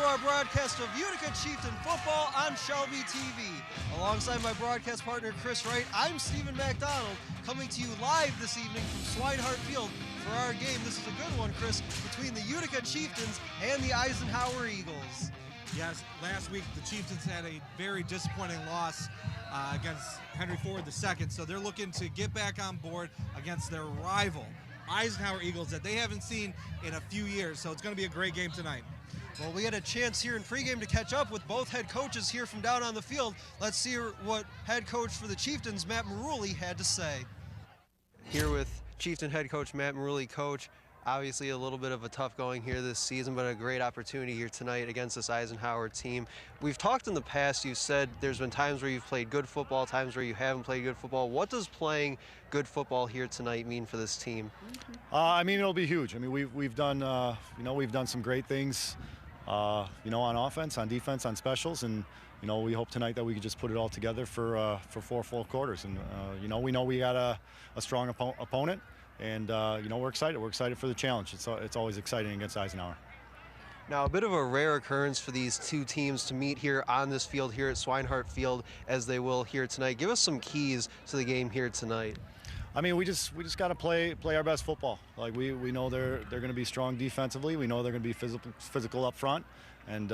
our broadcast of Utica Chieftain football on Shelby TV. Alongside my broadcast partner, Chris Wright, I'm Stephen McDonald, coming to you live this evening from Swinehart Field for our game. This is a good one, Chris, between the Utica Chieftains and the Eisenhower Eagles. Yes, last week the Chieftains had a very disappointing loss against Henry Ford II, so they're looking to get back on board against their rival, Eisenhower Eagles, that they haven't seen in a few years, so it's going to be a great game tonight. Well, we had a chance here in pregame to catch up with both head coaches here from down on the field. Let's see what head coach for the Chieftains, Matt Maruli, had to say. Here with Chieftain head coach Matt Maruli. Coach, obviously a little bit of a tough going here this season, but a great opportunity here tonight against this Eisenhower team. We've talked in the past, you said there's been times where you've played good football, times where you haven't played good football. What does playing good football here tonight mean for this team? I mean, it'll be huge. I mean, we've done we've done some great things, on offense, on defense, on specials, and we hope tonight that we can just put it all together for 4 full quarters. And we know we got a strong opponent. And we're excited. We're excited for the challenge. It's always exciting against Eisenhower. Now, a bit of a rare occurrence for these two teams to meet here on this field here at Swinehart Field, as they will here tonight. Give us some keys to the game here tonight. I mean, we just got to play our best football. Like we know they're going to be strong defensively. We know they're going to be physical up front, and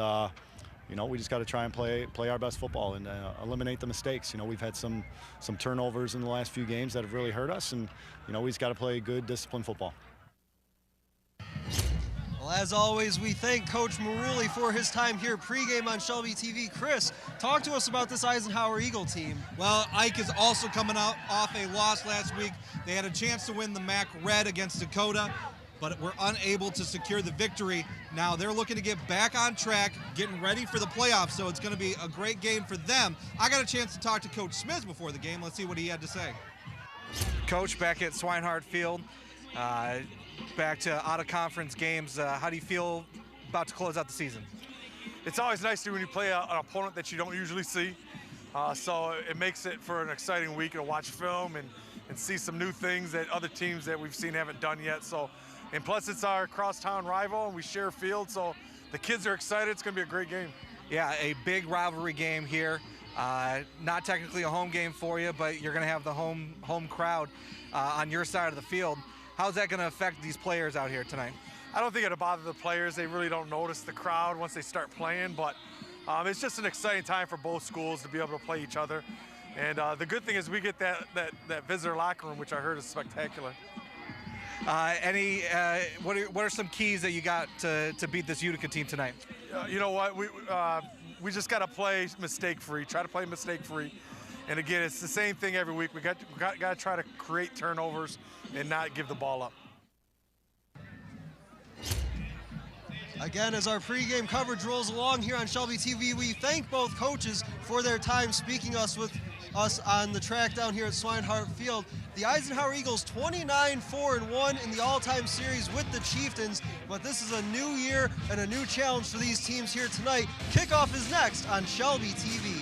we just got to try and play our best football and eliminate the mistakes. We've had some turnovers in the last few games that have really hurt us, and we just got to play good, disciplined football. Well, as always, we thank Coach Maruli for his time here pregame on Shelby TV. Chris, talk to us about this Eisenhower Eagle team. Well, Ike is also coming out off a loss last week. They had a chance to win the MAC Red against Dakota, but were unable to secure the victory. Now they're looking to get back on track, getting ready for the playoffs, so it's going to be a great game for them. I got a chance to talk to Coach Smith before the game. Let's see what he had to say. Coach, back at Swinehart Field, back to out-of-conference games. How do you feel about to close out the season? It's always nice when you play an opponent that you don't usually see. So it makes it for an exciting week to watch film and see some new things that other teams that we've seen haven't done yet. So, and plus it's our crosstown rival and we share a field, so the kids are excited. It's going to be a great game. Yeah, a big rivalry game here. Not technically a home game for you, but you're going to have the home crowd on your side of the field. How's that going to affect these players out here tonight? I don't think it'll bother the players. They really don't notice the crowd once they start playing, but it's just an exciting time for both schools to be able to play each other. And the good thing is we get that visitor locker room, which I heard is spectacular. What are some keys that you got to beat this Utica team tonight? You know what? We just got to play mistake-free. Try to play mistake-free. And again, it's the same thing every week. We got to try to create turnovers and not give the ball up. Again, as our pregame coverage rolls along here on Shelby TV, we thank both coaches for their time speaking with us on the track down here at Swinehart Field. The Eisenhower Eagles 29-4-1 in the all-time series with the Chieftains, but this is a new year and a new challenge for these teams here tonight. Kickoff is next on Shelby TV.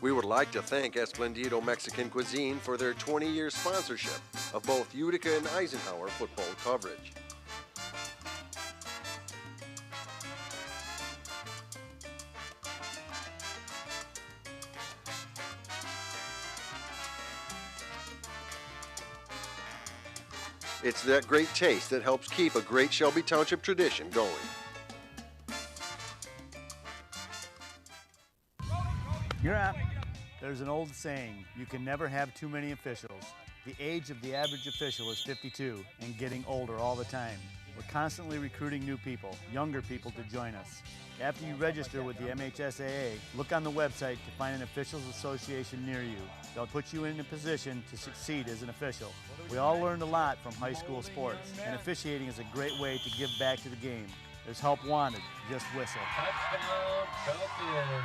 We would like to thank Esplendido Mexican Cuisine for their 20-year sponsorship of both Utica and Eisenhower football coverage. It's that great taste that helps keep a great Shelby Township tradition going. You're up. There's an old saying, you can never have too many officials. The age of the average official is 52 and getting older all the time. We're constantly recruiting new people, younger people to join us. After you register with the MHSAA, look on the website to find an officials association near you. They'll put you in a position to succeed as an official. We all learned a lot from high school sports, and officiating is a great way to give back to the game. There's help wanted, just whistle. Touchdown, Shelby.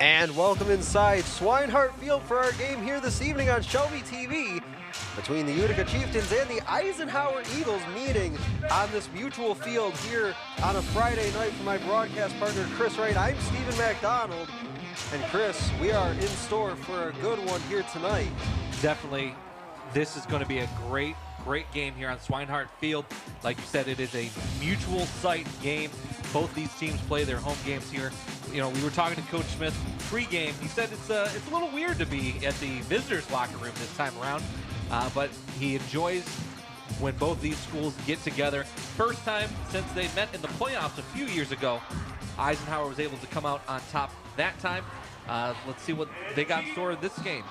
And welcome inside Swinehart Field for our game here this evening on Shelby TV between the Utica Chieftains and the Eisenhower Eagles meeting on this mutual field here on a Friday night. For my broadcast partner, Chris Wright, I'm Stephen McDonald. And Chris, we are in store for a good one here tonight. Definitely, this is going to be a great game here on Swinehart Field. Like you said, it is a mutual site game. Both these teams play their home games here. You know, we were talking to Coach Smith pre-game. He said it's a little weird to be at the visitors' locker room this time around, but he enjoys when both these schools get together. First time since they met in the playoffs a few years ago. Eisenhower was able to come out on top that time. Let's see what they got in store in this game.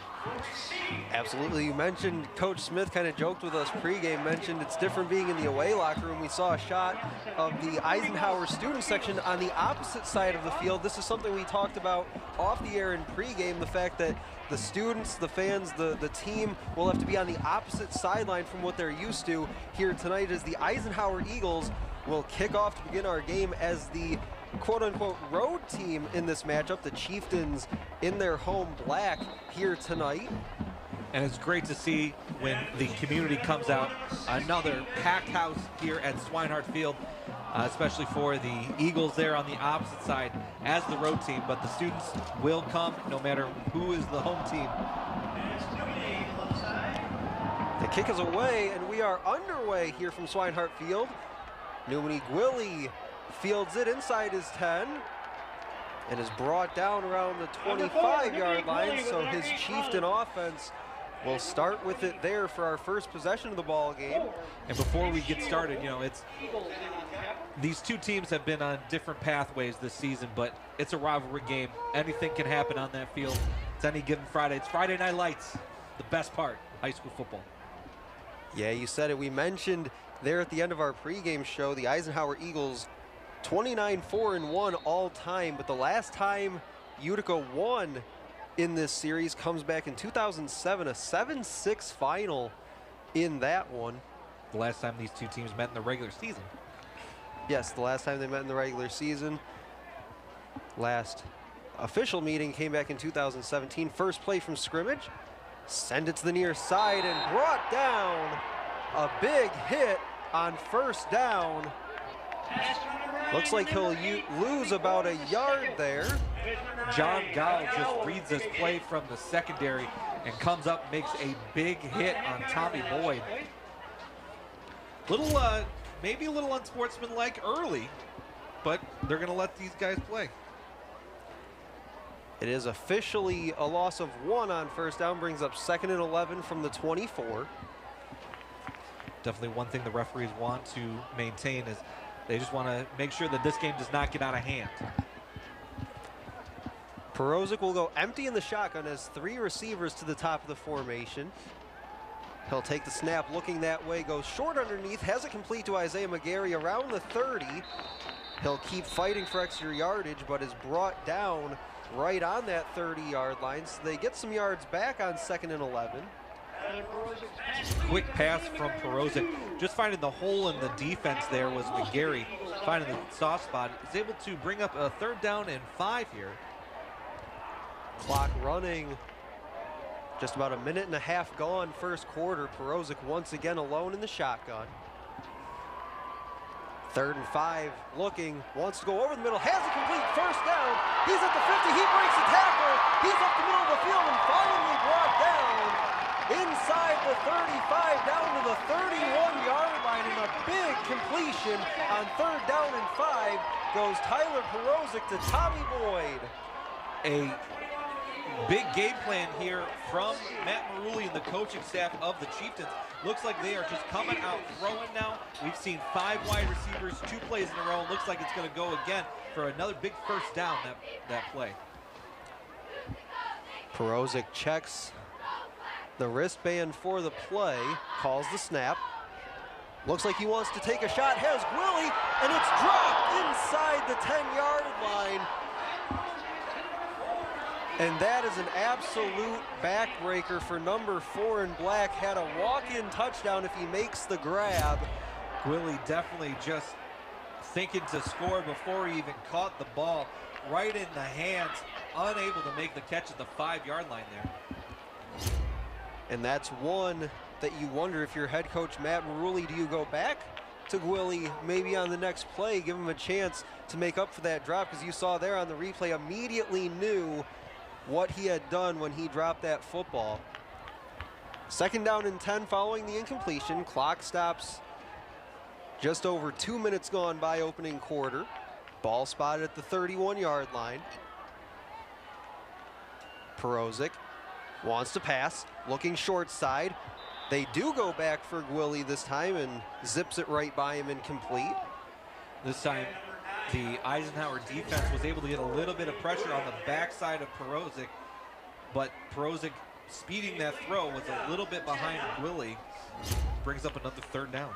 Absolutely. You mentioned Coach Smith kind of joked with us pregame, mentioned it's different being in the away locker room. We saw a shot of the Eisenhower student section on the opposite side of the field. This is something we talked about off the air in pregame, the fact that the students, the fans, the team will have to be on the opposite sideline from what they're used to here tonight, as the Eisenhower Eagles will kick off to begin our game as the quote-unquote road team in this matchup, the Chieftains in their home black here tonight. And it's great to see when the community comes out. Another packed house here at Swinehart Field, especially for the Eagles there on the opposite side as the road team. But the students will come no matter who is the home team. The kick is away, and we are underway here from Swinehart Field. Newman Gwilly fields it inside his 10 and is brought down around the 25-yard line, so his Chieftain offense will start with it there for our first possession of the ball game. And before we get started, you know, these two teams have been on different pathways this season, but it's a rivalry game. Anything can happen on that field. It's any given Friday. It's Friday Night Lights, the best part, high school football. Yeah, you said it. We mentioned there at the end of our pregame show, the Eisenhower Eagles 29-4-1 all time, but the last time Utica won in this series comes back in 2007, a 7-6 final in that one. The last time these two teams met in the regular season. Yes, the last time they met in the regular season. Last official meeting came back in 2017. First play from scrimmage, send it to the near side and brought down. A big hit on first down. Looks like he'll lose about a yard there. John Gall just reads this play from the secondary and comes up, makes a big hit on Tommy Boyd. Maybe a little unsportsmanlike early, but they're going to let these guys play. It is officially a loss of 1 on first down, brings up 2nd and 11 from the 24. Definitely one thing the referees want to maintain is they just want to make sure that this game does not get out of hand. Perozic will go empty in the shotgun as 3 receivers to the top of the formation. He'll take the snap looking that way, goes short underneath, has it complete to Isaiah McGarry around the 30. He'll keep fighting for extra yardage, but is brought down right on that 30-yard line. So they get some yards back on 2nd and 11. Quick pass from Perozic. Just finding the hole in the defense there was McGarry. Finding the soft spot. Is able to bring up a 3rd down and 5 here. Clock running. Just about a minute and a half gone first quarter. Perozic once again alone in the shotgun. 3rd and 5 looking. Wants to go over the middle. Has a complete first down. He's at the 50. He breaks a tackle. He's up the middle of the field and finally brought down. Inside the 35, down to the 31-yard line, and a big completion on 3rd down and 5 goes Tyler Perozic to Tommy Boyd. A big game plan here from Matt Marulli and the coaching staff of the Chieftains. Looks like they are just coming out throwing now. We've seen 5 wide receivers, 2 plays in a row. Looks like it's going to go again for another big first down that play. Perozic checks the wristband for the play, calls the snap. Looks like he wants to take a shot, has Gwilly, and it's dropped inside the 10-yard line. And that is an absolute backbreaker for number 4 in black. Had a walk-in touchdown if he makes the grab. Gwilly definitely just thinking to score before he even caught the ball right in the hands, unable to make the catch at the 5-yard line there. And that's one that you wonder, if you're head coach Matt Marulli, do you go back to Gwilly maybe on the next play, give him a chance to make up for that drop? Because you saw there on the replay, immediately knew what he had done when he dropped that football. 2nd down and 10 following the incompletion. Clock stops just over 2 minutes gone by opening quarter. Ball spotted at the 31-yard line. Perozic wants to pass, looking short side. They do go back for Gwilly this time and zips it right by him, incomplete. This time the Eisenhower defense was able to get a little bit of pressure on the backside of Perozic, but Perozic speeding that throw was a little bit behind Gwilly. Brings up another 3rd down.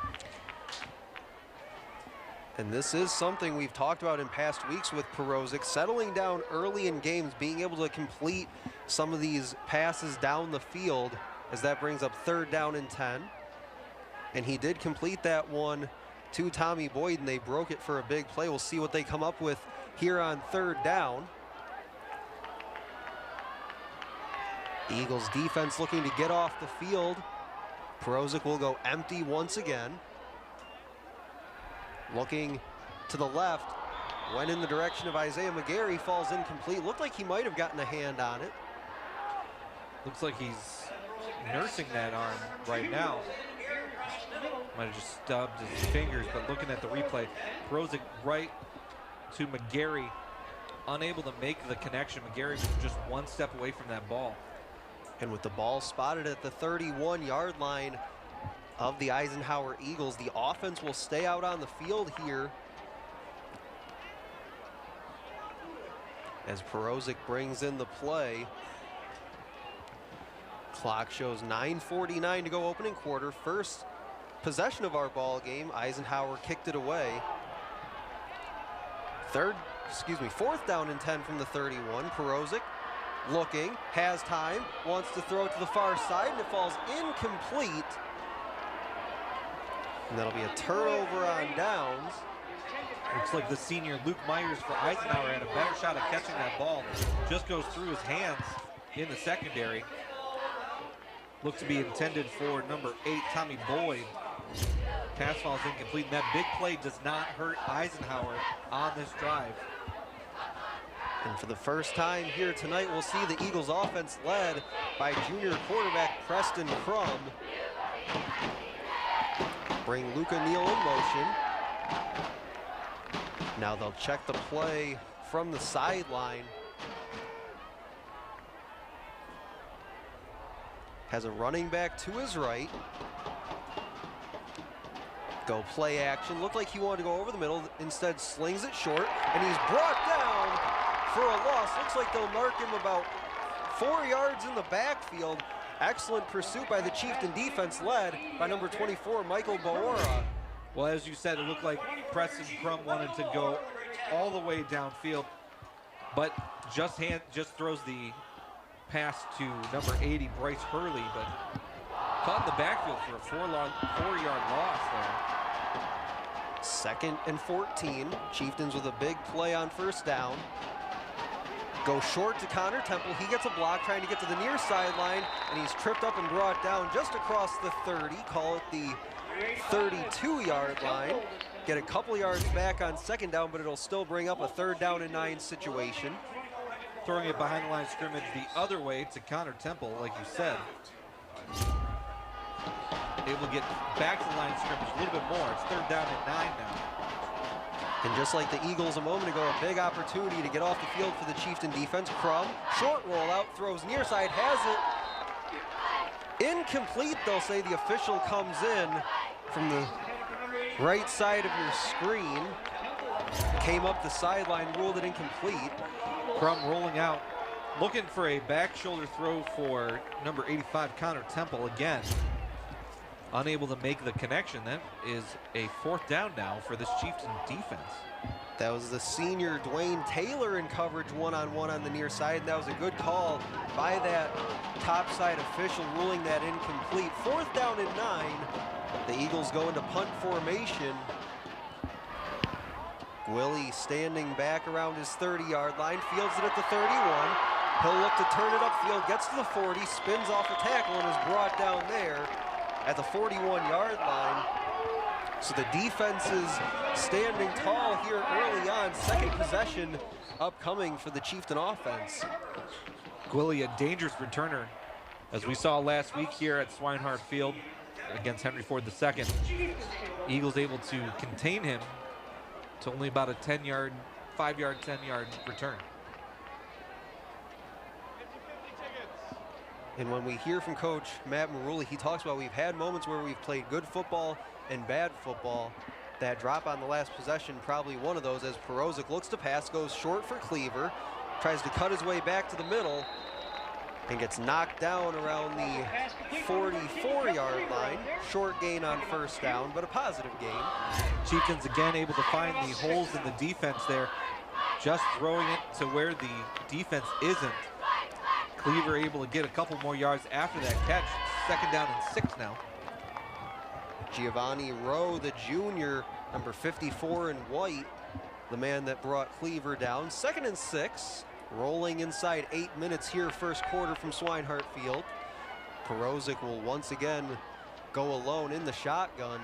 And this is something we've talked about in past weeks with Perozic, settling down early in games, being able to complete some of these passes down the field, as that brings up 3rd down and 10. And he did complete that one to Tommy Boyd, and they broke it for a big play. We'll see what they come up with here on 3rd down. Eagles defense looking to get off the field. Perozic will go empty once again. Looking to the left, went in the direction of Isaiah McGarry, falls incomplete. Looked like he might have gotten a hand on it. Looks like he's nursing that arm right now. Might have just stubbed his fingers, but looking at the replay, Perozic right to McGarry, unable to make the connection. McGarry was just 1 step away from that ball. And with the ball spotted at the 31-yard line of the Eisenhower Eagles, the offense will stay out on the field here as Perozic brings in the play. Clock shows 9:49 to go opening quarter. First possession of our ball game. Eisenhower kicked it away. 4th down and 10 from the 31. Perozic looking, has time, wants to throw it to the far side, and it falls incomplete. And that'll be a turnover on downs. Looks like the senior Luke Myers for Eisenhower had a better shot at catching that ball. Just goes through his hands in the secondary. Looked to be intended for number 8, Tommy Boyd. Pass falls incomplete, and that big play does not hurt Eisenhower on this drive. And for the first time here tonight, we'll see the Eagles offense led by junior quarterback Preston Crum. Bring Luca Neal in motion. Now they'll check the play from the sideline. Has a running back to his right. Go play action. Looked like he wanted to go over the middle. Instead slings it short, and he's brought down for a loss. Looks like they'll mark him about 4 yards in the backfield. Excellent pursuit by the Chieftain defense, led by number 24, Michael Baora. Well, as you said, it looked like Preston Crum wanted to go all the way downfield, but just throws the pass to number 80, Bryce Hurley, but caught in the backfield for a 4-yard loss there. 2nd and 14. Chieftains with a big play on 1st down. Go short to Connor Temple. He gets a block trying to get to the near sideline, and he's tripped up and brought down just across the 30. Call it the 32-yard line. Get a couple yards back on 2nd down, but it'll still bring up a 3rd down and 9 situation. Throwing it behind the line of scrimmage the other way to Connor Temple, like you said. Able to get back to the line of scrimmage a little bit more. It's 3rd down and 9 now. And just like the Eagles a moment ago, a big opportunity to get off the field for the Chieftain defense. Crum, short rollout, throws near side, has it. Incomplete, they'll say. The official comes in from the right side of your screen. Came up the sideline, ruled it incomplete. Crum rolling out, looking for a back shoulder throw for number 85, Connor Temple again. Unable to make the connection. That is a 4th down now for this Chieftain defense. That was the senior Dwayne Taylor in coverage one-on-one on the near side. That was a good call by that top side official, ruling that incomplete. 4th down and 9. The Eagles go into punt formation. Willie standing back around his 30-yard line, fields it at the 31. He'll look to turn it upfield, gets to the 40, spins off a tackle, and is brought down there at the 41-yard line. So the defense is standing tall here early on. Second possession upcoming for the Chieftain offense. Gwilly, a dangerous returner, as we saw last week here at Swinehart Field against Henry Ford II. Eagles able to contain him to only about a 10-yard, 5-yard, 10-yard return. And when we hear from Coach Matt Marulli, he talks about we've had moments where we've played good football and bad football. That drop on the last possession, probably one of those, as Perozic looks to pass, goes short for Cleaver, tries to cut his way back to the middle, and gets knocked down around the 44-yard line. Short gain on first down, but a positive gain. Chieftains again able to find the holes in the defense there, just throwing it to where the defense isn't. Cleaver able to get a couple more yards after that catch. Second down and 6 now. Giovanni Rowe, the junior, number 54 in white, the man that brought Cleaver down. 2nd and 6, rolling inside 8 minutes here, first quarter from Swinehart Field. Perozic will once again go alone in the shotgun.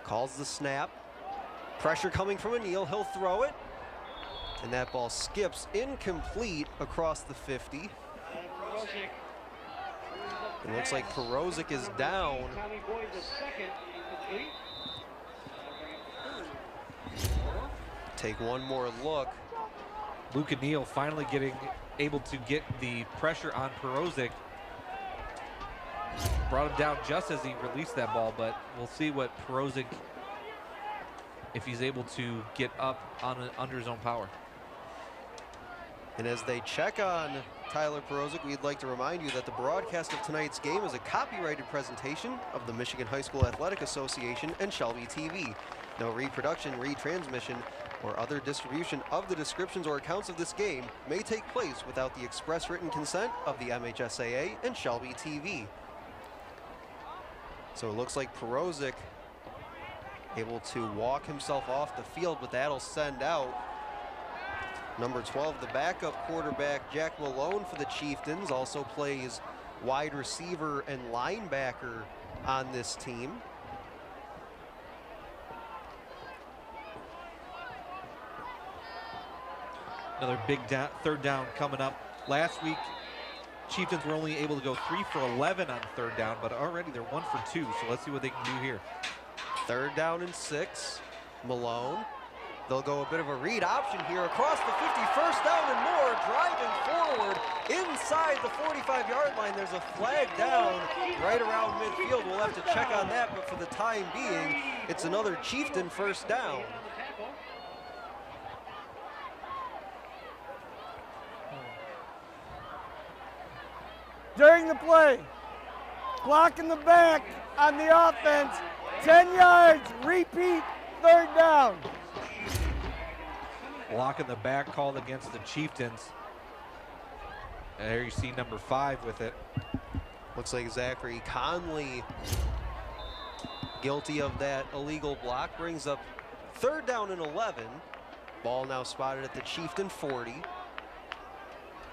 Calls the snap. Pressure coming from O'Neal, he'll throw it. And that ball skips incomplete across the 50. It looks like Perozic is down. Take one more look. Luke O'Neal finally able to get the pressure on Perozic. Brought him down just as he released that ball, but we'll see what Perozic, if he's able to get up under his own power. And as they check on Tyler Perozic, we'd like to remind you that the broadcast of tonight's game is a copyrighted presentation of the Michigan High School Athletic Association and Shelby TV. No reproduction, retransmission, or other distribution of the descriptions or accounts of this game may take place without the express written consent of the MHSAA and Shelby TV. So it looks like Perozic able to walk himself off the field, but that'll send out number 12, the backup quarterback, Jack Malone for the Chieftains, also plays wide receiver and linebacker on this team. Another big third down coming up. Last week, Chieftains were only able to go 3 for 11 on third down, but already they're 1 for 2, so let's see what they can do here. 3rd down and 6, Malone. They'll go a bit of a read option here across the 50, 1st down and more, driving forward inside the 45-yard line. There's a flag down right around midfield. We'll have to check on that, but for the time being, it's another Chieftain 1st down. During the play, clock in the back on the offense, 10 yards, repeat, 3rd down. Block in the back called against the Chieftains. And there you see number 5 with it. Looks like Zachary Conley guilty of that illegal block. Brings up 3rd down and 11. Ball now spotted at the Chieftain 40.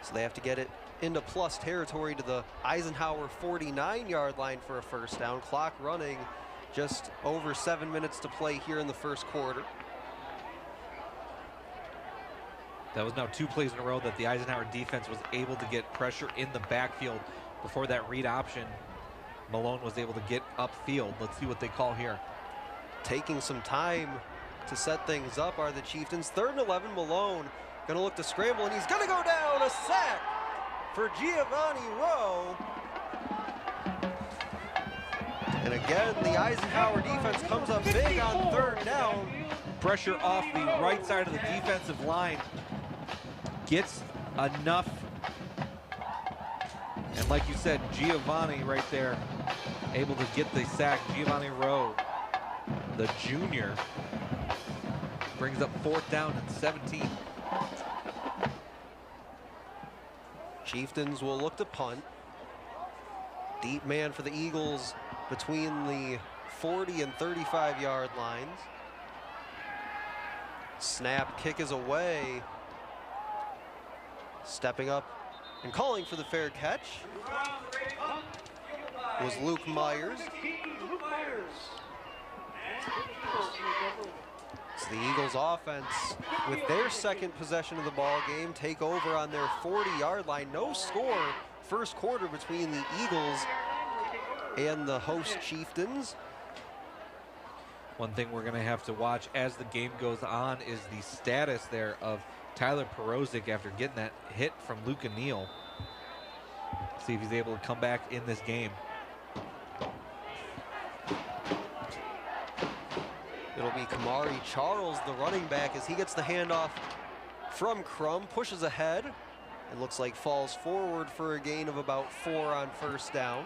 So they have to get it into plus territory to the Eisenhower 49-yard line for a 1st down. Clock running, just over 7 minutes to play here in the 1st quarter. That was now 2 plays in a row that the Eisenhower defense was able to get pressure in the backfield. Before that read option, Malone was able to get upfield. Let's see what they call here. Taking some time to set things up are the Chieftains. 3rd and 11, Malone gonna look to scramble, and he's gonna go down. A sack for Giovanni Rowe. And again, the Eisenhower defense comes up big on 3rd down. Pressure off the right side of the defensive line. Gets enough. And like you said, Giovanni right there, able to get the sack. Giovanni Rowe, the junior, brings up 4th down and 17. Chieftains will look to punt. Deep man for the Eagles between the 40 and 35-yard lines. Snap, kick is away. Stepping up and calling for the fair catch was Luke Myers. It's the Eagles offense with their second possession of the ball game take over on their 40-yard line. No score first quarter between the Eagles and the host Chieftains. One thing we're going to have to watch as the game goes on is the status there of Tyler Perozic after getting that hit from Luca Neal. See if he's able to come back in this game. It'll be Kamari Charles, the running back, as he gets the handoff from Crum, pushes ahead, and looks like falls forward for a gain of about 4 on first down.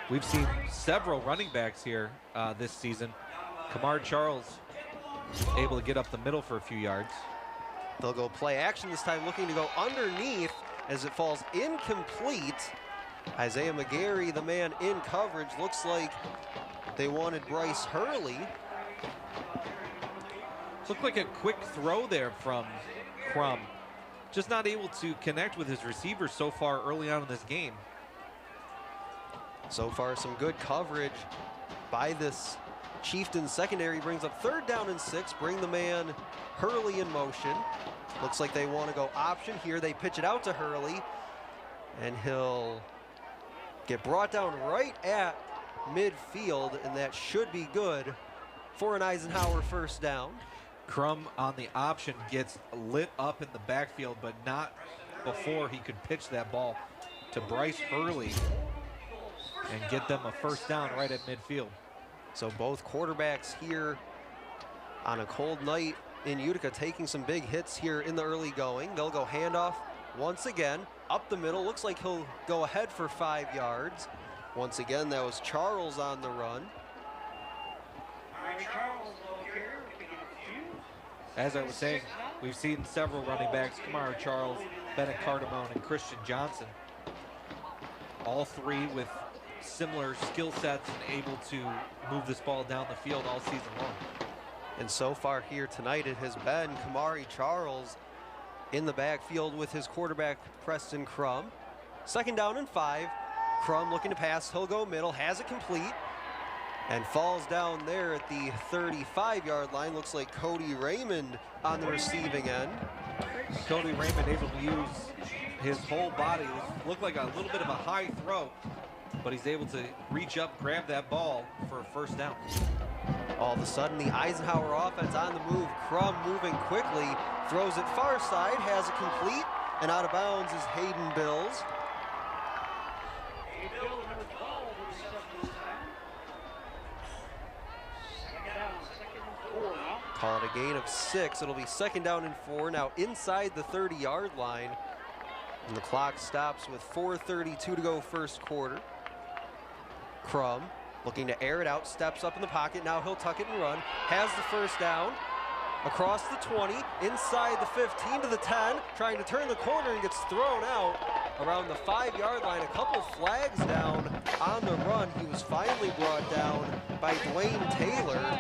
We've seen several running backs here this season. Kamari Charles able to get up the middle for a few yards. They'll go play action this time, looking to go underneath as it falls incomplete. Isaiah McGarry, the man in coverage, looks like they wanted Bryce Hurley. Looked like a quick throw there from Crum. Just not able to connect with his receivers so far early on in this game. So far, some good coverage by this Chieftains secondary. Brings up 3rd down and 6. Bring the man Hurley in motion. Looks like they want to go option here. They pitch it out to Hurley, and he'll get brought down right at midfield, and that should be good for an Eisenhower first down. Crum on the option gets lit up in the backfield, but not before he could pitch that ball to Bryce Hurley and get them a first down right at midfield. So both quarterbacks here on a cold night in Utica taking some big hits here in the early going. They'll go handoff once again up the middle. Looks like he'll go ahead for 5 yards. Once again, that was Charles on the run. As I was saying, we've seen several running backs, Kamari Charles, Bennett Cardamone, and Christian Johnson. All three with similar skill sets and able to move this ball down the field all season long. And so far here tonight, it has been Kamari Charles in the backfield with his quarterback, Preston Crum. 2nd down and 5. Crum looking to pass. He'll go middle, has it complete, and falls down there at the 35-yard line. Looks like Cody Raymond on the receiving end. Cody Raymond able to use his whole body. It looked like a little bit of a high throw, but he's able to reach up, grab that ball for a first down. All of a sudden, the Eisenhower offense on the move. Crum moving quickly, throws it far side, has it complete, and out of bounds is Hayden Bills. Call it a gain of 6. It'll be 2nd down and 4. Now inside the 30-yard line. And the clock stops with 4:32 to go first quarter. Crum looking to air it out, steps up in the pocket. Now he'll tuck it and run. Has the first down. Across the 20, inside the 15 to the 10. Trying to turn the corner and gets thrown out around the 5-yard line. A couple flags down on the run. He was finally brought down by Dwayne Taylor.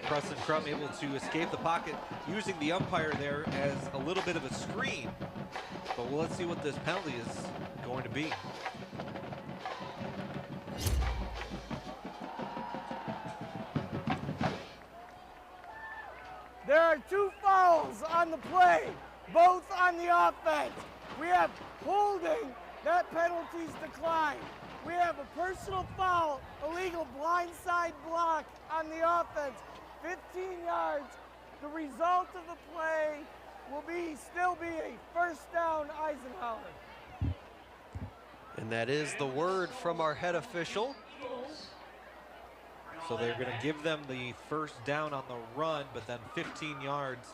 Preston Crum able to escape the pocket using the umpire there as a little bit of a screen. But let's see what this penalty is going to be. There are 2 fouls on the play, both on the offense. We have holding, that penalty's declined. We have a personal foul, illegal blindside block on the offense, 15 yards. The result of the play will still be a first down Eisenhower. And that is the word from our head official. So they're going to give them the first down on the run, but then 15 yards.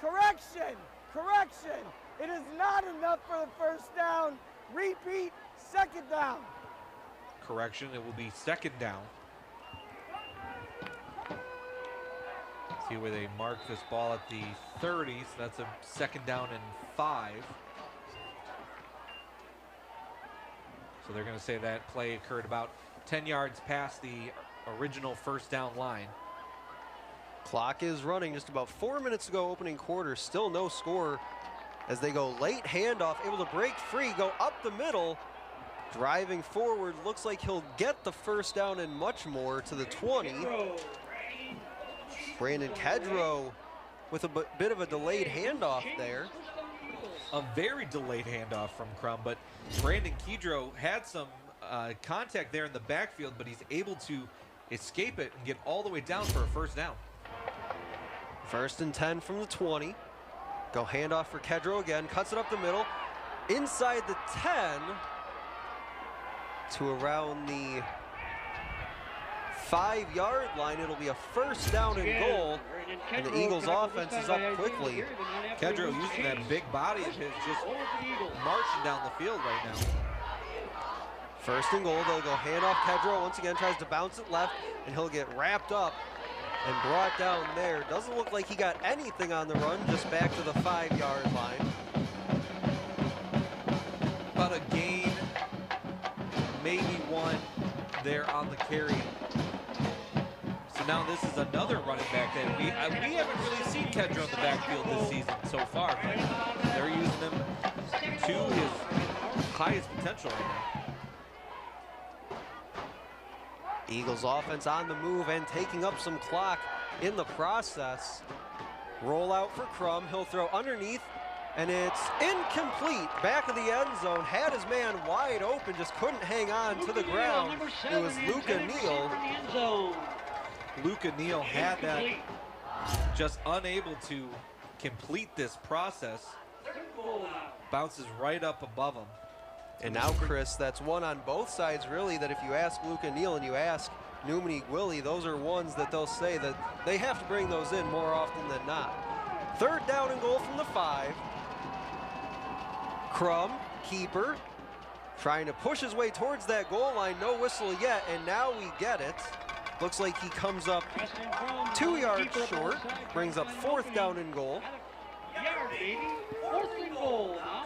Correction, correction. It is not enough for the first down. Repeat, 2nd down. Correction, it will be 2nd down. See where they mark this ball at the 30, so that's a 2nd down and 5. So they're going to say that play occurred about 10 yards past the original first down line. Clock is running, just about 4 minutes to go, opening quarter. Still no score as they go late handoff, able to break free, go up the middle, driving forward. Looks like he'll get the first down and much more to the 20. Brandon Kedrow with a bit of a delayed handoff there. A very delayed handoff from Crum, but Brandon Kedrow had some contact there in the backfield, but he's able to escape it and get all the way down for a first down. 1st and 10 from the 20. Go handoff for Kedrow again, cuts it up the middle, inside the 10 to around the 5-yard line. It'll be a first down and goal, and the Eagles offense is up quickly. Kedrow using that big body of his, just marching down the field right now. 1st and goal, they'll go handoff. Kedrow once again tries to bounce it left, and he'll get wrapped up and brought down there. Doesn't look like he got anything on the run, just back to the 5-yard line. About a gain, maybe one there on the carry. So now this is another running back that we haven't really seen Kedrow in the backfield this season so far, but they're using him to his highest potential right now. Eagles offense on the move and taking up some clock in the process. Roll out for Crum, he'll throw underneath, and it's incomplete. Back of the end zone, had his man wide open, just couldn't hang on to the ground. It was Luca Neal. Luca Neal had that, just unable to complete this process. Bounces right up above him. And now, Chris, that's one on both sides, really, that if you ask Luca Neal and you ask Newman Gwilly, those are ones that they'll say that they have to bring those in more often than not. 3rd down and goal from the 5. Crum, keeper, trying to push his way towards that goal line. No whistle yet, and now we get it. Looks like he comes up 2 yards short, brings up 4th down and goal.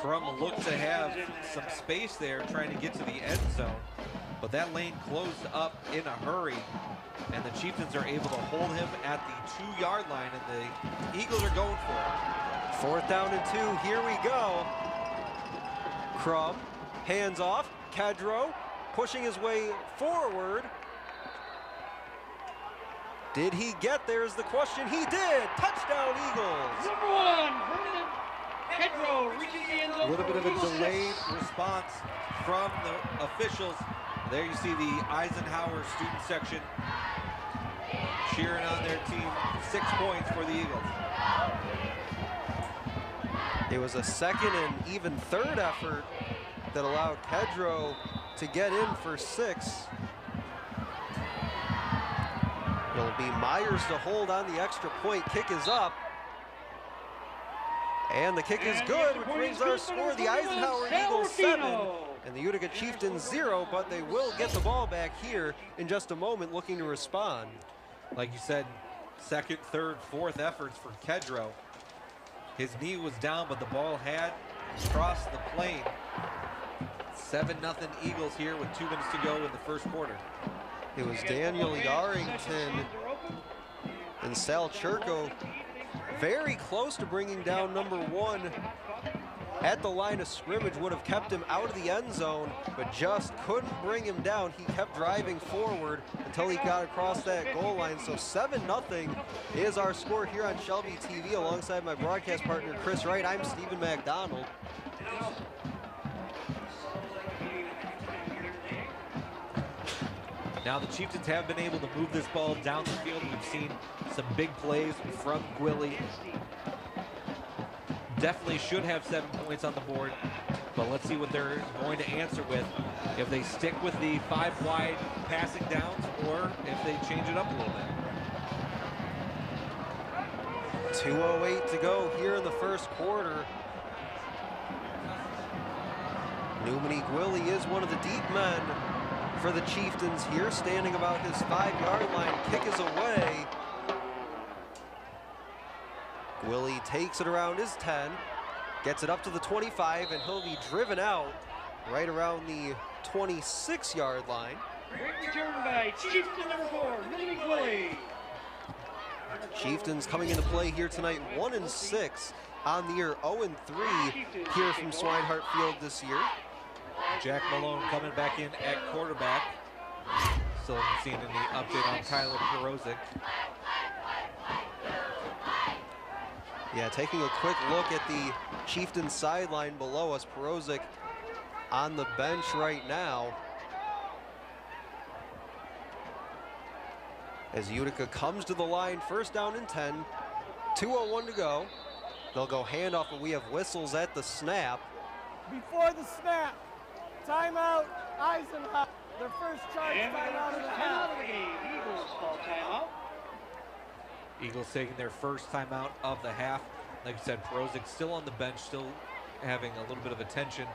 Crum looked to have some space there trying to get to the end zone, but that lane closed up in a hurry, and the Chieftains are able to hold him at the 2-yard line, and the Eagles are going for it. 4th down and 2, here we go. Crum, hands off, Kedrow pushing his way forward. Did he get there is the question. He did. Touchdown, Eagles. Number 1, Brandon Kedrow reaches the end zone. A little bit of a delayed response from the officials. There you see the Eisenhower student section cheering on their team. 6 points for the Eagles. It was a 2nd and even 3rd effort that allowed Kedrow to get in for 6. It'll be Myers to hold on the extra point. Kick is up. And the kick is good, which brings our score. The Eisenhower Eagles 7 and the Utica Chieftains 0, but they will get the ball back here in just a moment, looking to respond. Like you said, 2nd, 3rd, 4th efforts for Kedrow. His knee was down, but the ball had crossed the plane. 7-0 Eagles here with 2 minutes to go in the 1st quarter. It was Daniel Yarrington and Sal Churko very close to bringing down number 1 at the line of scrimmage. Would have kept him out of the end zone, but just couldn't bring him down. He kept driving forward until he got across that goal line. So 7-0 is our score here on Shelby TV. Alongside my broadcast partner, Chris Wright, I'm Stephen McDonald. Now the Chieftains have been able to move this ball down the field. We've seen some big plays from Gwilly. Definitely should have 7 points on the board, but let's see what they're going to answer with. If they stick with the 5 wide passing downs, or if they change it up a little bit. 2:08 to go here in the 1st quarter. Newman Gwilly is one of the deep men for the Chieftains here, standing about his 5-yard line. Kick is away. Gwilly takes it around his 10, gets it up to the 25, and he'll be driven out right around the 26-yard line. Great return by Chieftain number 4, Millie McWillie. Chieftains coming into play here tonight, 1-6 on the year, 0-3 here from Swinehart Field this year. Jack Malone coming back in at quarterback. Still haven't seen any update on Tyler Perozic. Yeah, taking a quick look at the Chieftains sideline below us. Perozic on the bench right now. As Utica comes to the line, first down and 10, 2:01 to go. They'll go handoff, but we have whistles at the snap. Before the snap, timeout, Eisenhower. Their first charge timeout of the half. Eagles call timeout. Eagles taking their first timeout of the half. Like I said, Perozic still on the bench, still having a little bit of attention.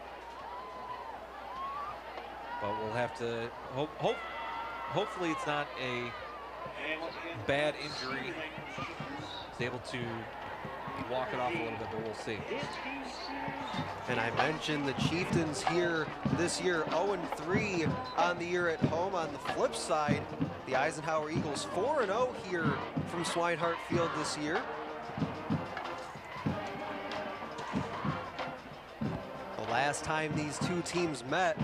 But we'll have to hopefully it's not a bad injury. He's able to walk it off a little bit, but we'll see. And I mentioned the Chieftains here this year, 0-3 on the year at home. On the flip side, the Eisenhower Eagles 4-0 here from Swinehart Field this year. The last time these two teams met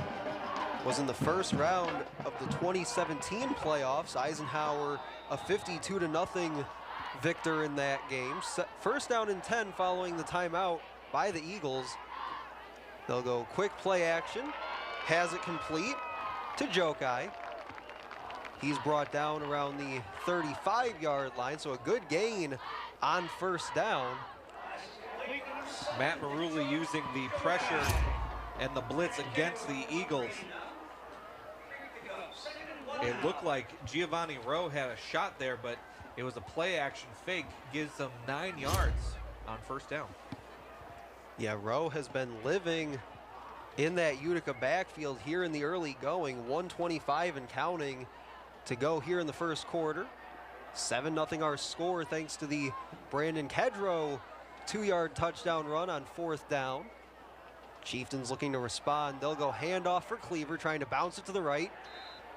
was in the first round of the 2017 playoffs. Eisenhower a 52-0 victor in that game. First down and 10 following the timeout by the Eagles. They'll go quick play action, has it complete to Jokai. He's brought down around the 35-yard line, so a good gain on first down. Matt Marulli using the pressure and the blitz against the Eagles. It looked like Giovanni Rowe had a shot there, but it was a play action fake. Gives them 9 yards on first down. Yeah, Rowe has been living in that Utica backfield here in the early going. 1:25 and counting to go here in the first quarter. 7-0 our score thanks to the Brandon Kedrow 2-yard touchdown run on fourth down. Chieftains looking to respond. They'll go handoff for Cleaver, trying to bounce it to the right.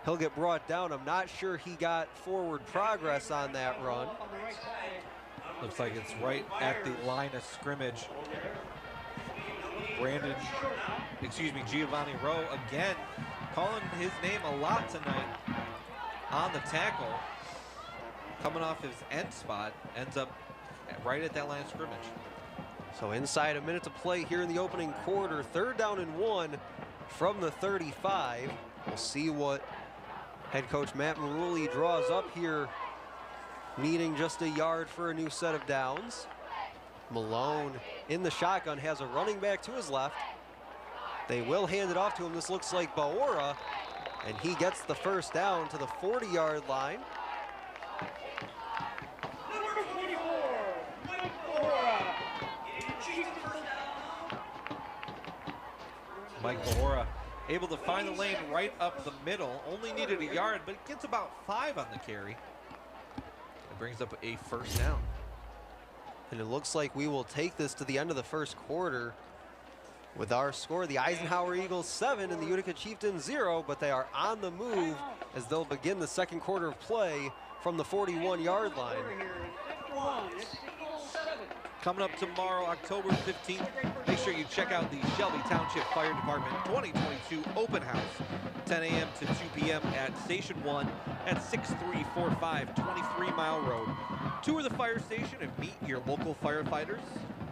He'll get brought down. I'm not sure he got forward progress on that run. Looks like it's right at the line of scrimmage. Giovanni Rowe again calling his name a lot tonight on the tackle. Coming off his end spot, ends up right at that line of scrimmage. So inside a minute to play here in the opening quarter. 3rd down and 1 from the 35. We'll see what head coach Matt Marulli draws up here, needing just a yard for a new set of downs. Malone in the shotgun has a running back to his left. They will hand it off to him. This looks like Baora, and he gets the first down to the 40-yard line. Number 24, Mike Baora. Mike Baora able to find the lane right up the middle. Only needed a yard, but gets about 5 on the carry. It brings up a first down. And it looks like we will take this to the end of the first quarter with our score, the Eisenhower Eagles 7 and the Utica Chieftains 0, but they are on the move as they'll begin the second quarter of play from the 41-yard line. Coming up tomorrow, October 15th, make sure you check out the Shelby Township Fire Department 2022 Open House, 10 a.m. to 2 p.m. at Station 1 at 6345 23 Mile Road. Tour the fire station and meet your local firefighters.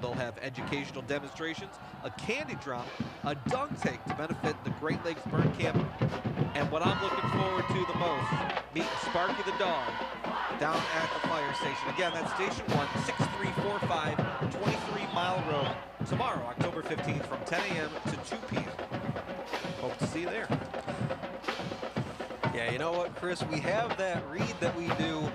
They'll have educational demonstrations, a candy drop, a dunk tank to benefit the Great Lakes Burn Camp, and what I'm looking forward to the most, meet Sparky the dog down at the fire station. Again, that's Station 1, 6345 23 Mile Road. Tomorrow, October 15th from 10 a.m. to 2 p.m. Hope to see you there. Yeah, you know what, Chris? We have that read that we do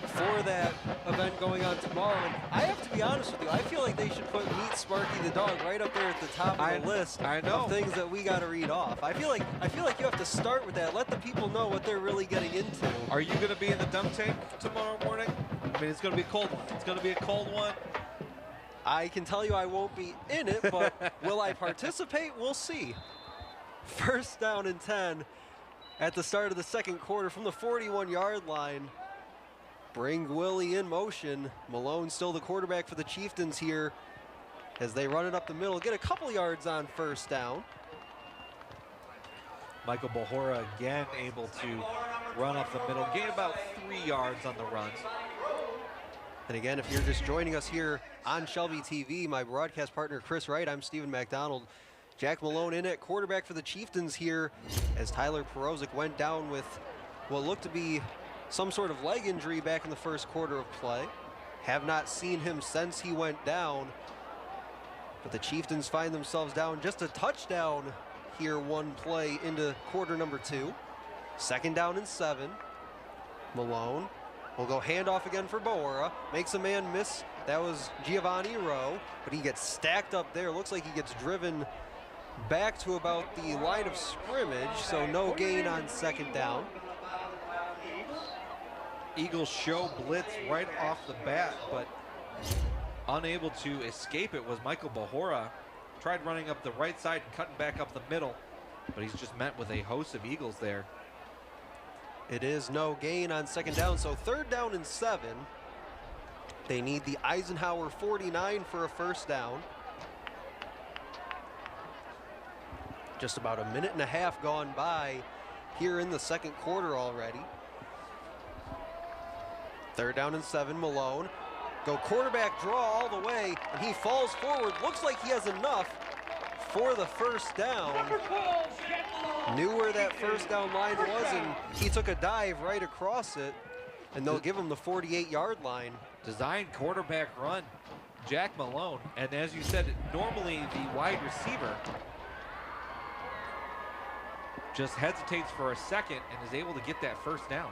for that event going on tomorrow, and I have to be honest with you, I feel like they should put Meet Sparky the dog right up there at the top of the list of things that we got to read off. I feel like you have to start with that. Let the people know what they're really getting into. Are you going to be in the dunk tank tomorrow morning? I mean, it's going to be a cold one. It's going to be a cold one. I can tell you I won't be in it, but will I participate? We'll see. First down and 10 at the start of the second quarter from the 41-yard line. Bring Willie in motion. Malone still the quarterback for the Chieftains here as they run it up the middle, get a couple yards on first down. Michael Bahora again able to run up the middle, gain about 3 yards on the run. And again, if you're just joining us here on Shelby TV, my broadcast partner Chris Wright, I'm Stephen McDonald. Jack Malone in at quarterback for the Chieftains here as Tyler Perozic went down with what looked to be some sort of leg injury back in the first quarter of play. Have not seen him since he went down, but the Chieftains find themselves down just a touchdown here one play into quarter number 2. Second down and 7. Malone will go handoff again for Bahora. Makes a man miss. That was Giovanni Rowe, but he gets stacked up there. Looks like he gets driven back to about the line of scrimmage, so no gain on second down. Eagles show blitz right off the bat, but unable to escape it was Michael Bahora. Tried running up the right side and cutting back up the middle, but he's just met with a host of Eagles there. It is no gain on second down, so third down and 7. They need the Eisenhower 49 for a first down. Just about a minute and a half gone by here in the second quarter already. Third down and 7, Malone. Go quarterback draw all the way, and he falls forward. Looks like he has enough for the first down. Knew where that first down line was, and he took a dive right across it, and they'll give him the 48-yard line. Designed quarterback run, Jack Malone. And as you said, normally the wide receiver just hesitates for a second and is able to get that first down.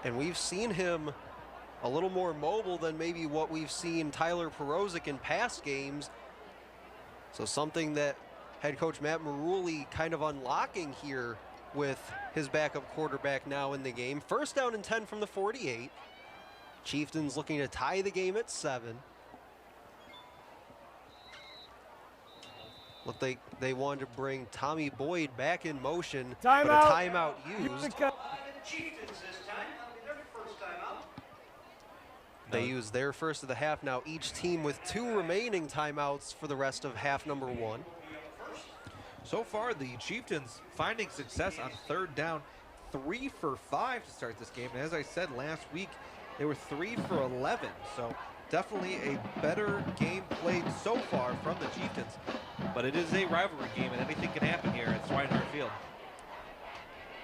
And we've seen him a little more mobile than maybe what we've seen Tyler Perozic in past games. So something that head coach Matt Maruli kind of unlocking here with his backup quarterback now in the game. First down and 10 from the 48. Chieftains looking to tie the game at 7. Looked like they wanted to bring Tommy Boyd back in motion, but a timeout used. They use their first of the half now, each team with 2 remaining timeouts for the rest of half number 1. So far, the Chieftains finding success on third down, 3 for 5 to start this game. And as I said last week, they were 3 for 11. So definitely a better game played so far from the Chieftains. But it is a rivalry game, and anything can happen here at Swinehart Field.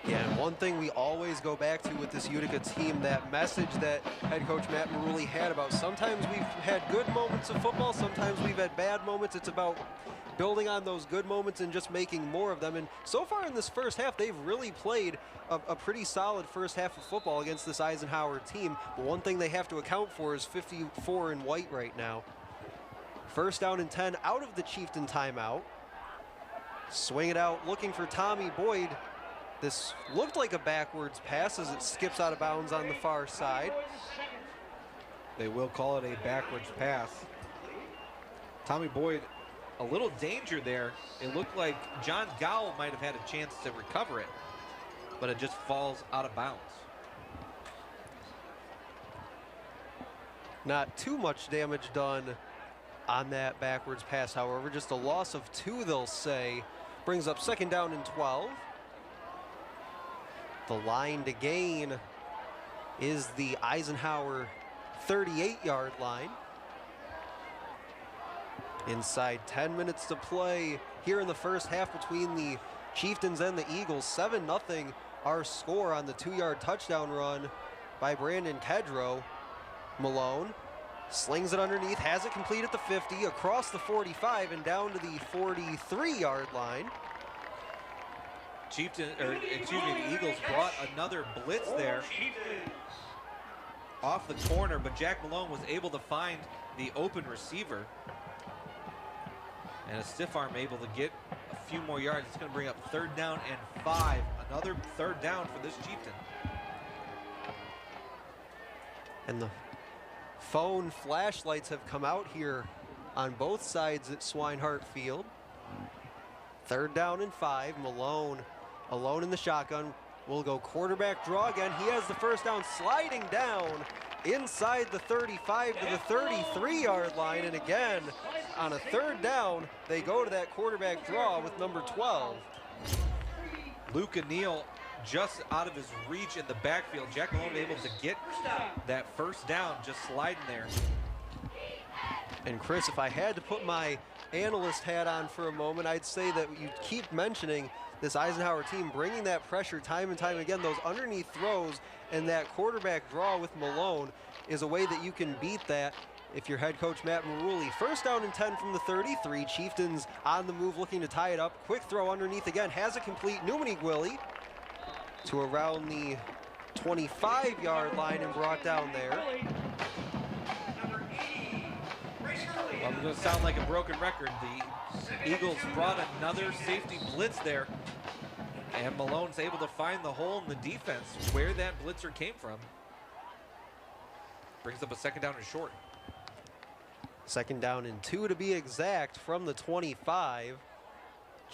Yeah, and one thing we always go back to with this Utica team, that message that head coach Matt Maruli had about sometimes we've had good moments of football, sometimes we've had bad moments. It's about building on those good moments and just making more of them. And so far in this first half, they've really played a pretty solid first half of football against this Eisenhower team. But one thing they have to account for is 54 in white right now. First down and 10 out of the Chieftain timeout. Swing it out, looking for Tommy Boyd. This looked like a backwards pass as it skips out of bounds on the far side. They will call it a backwards pass. Tommy Boyd, a little danger there. It looked like John Gowell might have had a chance to recover it, but it just falls out of bounds. Not too much damage done on that backwards pass, however. Just a loss of 2, they'll say. Brings up second down and 12. The line to gain is the Eisenhower 38-yard line. Inside 10 minutes to play here in the first half between the Chieftains and the Eagles. 7-0 our score on the 2-yard touchdown run by Brandon Kedrow. Malone slings it underneath, has it complete at the 50, across the 45 and down to the 43-yard line. The Eagles brought another blitz there off the corner, but Jack Malone was able to find the open receiver. And a stiff arm able to get a few more yards. It's going to bring up third down and 5. Another third down for this Chieftain. And the phone flashlights have come out here on both sides at Swinehart Field. 3rd down and 5. Malone alone in the shotgun. Will go quarterback draw again. He has the first down, sliding down inside the 35 to the 33-yard line. And again, on a 3rd down, they go to that quarterback draw with number 12. Luke Neal just out of his reach in the backfield. Jack Malone able to get that first down, just sliding there. And Chris, if I had to put my analyst hat on for a moment, I'd say that you keep mentioning this Eisenhower team bringing that pressure time and time again. Those underneath throws and that quarterback draw with Malone is a way that you can beat that if you're head coach Matt Marulli. 1st down and 10 from the 33. Chieftains on the move looking to tie it up. Quick throw underneath again, has a complete. Newman Gwilly to around the 25-yard line and brought down there. Well, it's going to sound like a broken record. The Eagles brought another safety blitz there, and Malone's able to find the hole in the defense where that blitzer came from. Brings up a 2nd down and short. 2nd down and 2 to be exact from the 25.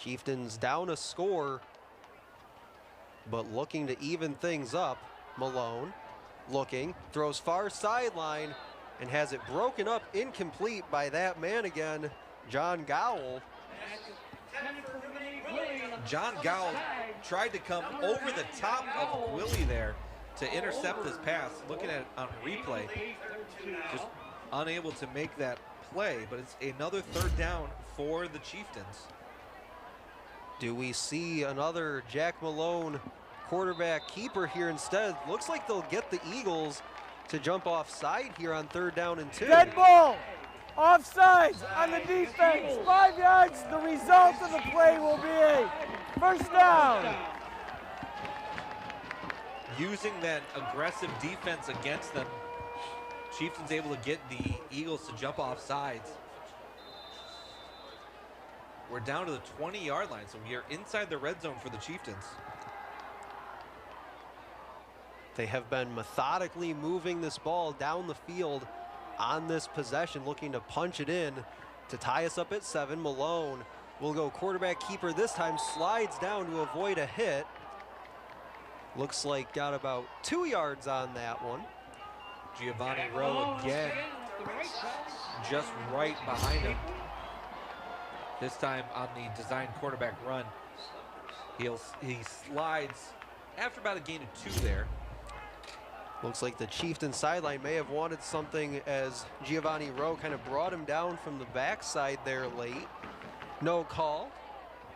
Chieftains down a score, but looking to even things up. Malone looking, throws far sideline, and has it broken up incomplete by that man again, John Gowell. John Gowell tried to come over the top of Willie there to intercept this pass. Looking at it on replay, just unable to make that play, but it's another 3rd down for the Chieftains. Do we see another Jack Malone quarterback keeper here instead? Looks like they'll get the Eagles to jump offside here on 3rd down and 2. Dead ball. Offsides on the defense. 5 yards. The result of the play will be a 1st down. Using that aggressive defense against them, Chieftains able to get the Eagles to jump off sides. We're down to the 20-yard line, so we are inside the red zone for the Chieftains. They have been methodically moving this ball down the field on this possession, looking to punch it in to tie us up at 7. Malone will go quarterback keeper this time, slides down to avoid a hit. Looks like got about 2 yards on that one. Giovanni Rowe again, just right behind him. This time on the design quarterback run. He slides after about a gain of 2 there. Looks like the Chieftain sideline may have wanted something as Giovanni Rowe kind of brought him down from the backside there late. No call.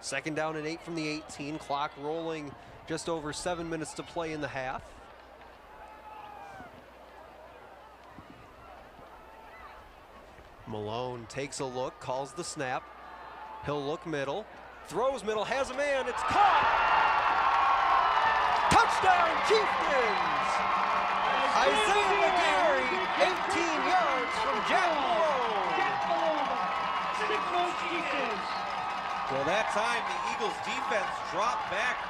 2nd down and 8 from the 18. Clock rolling, just over 7 minutes to play in the half. Malone takes a look, calls the snap. He'll look middle, throws middle, has a man, it's caught! Touchdown Chieftains! Isaiah McGarry, 18 yards from Jack Malone. Well, that time the Eagles defense dropped back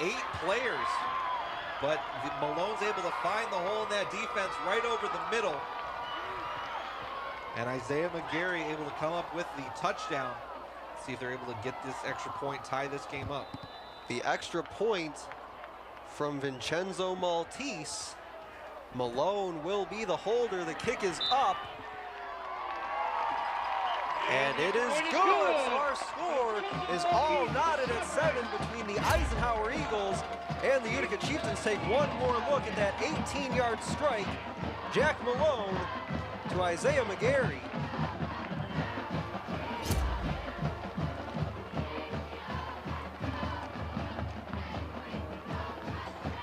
8 players, but Malone's able to find the hole in that defense right over the middle. And Isaiah McGarry able to come up with the touchdown. See if they're able to get this extra point, tie this game up. The extra point from Vincenzo Maltese. Malone will be the holder. The kick is up. And it is good. So our score is all knotted at 7 between the Eisenhower Eagles and the Utica Chieftains. Take one more look at that 18-yard strike. Jack Malone to Isaiah McGarry.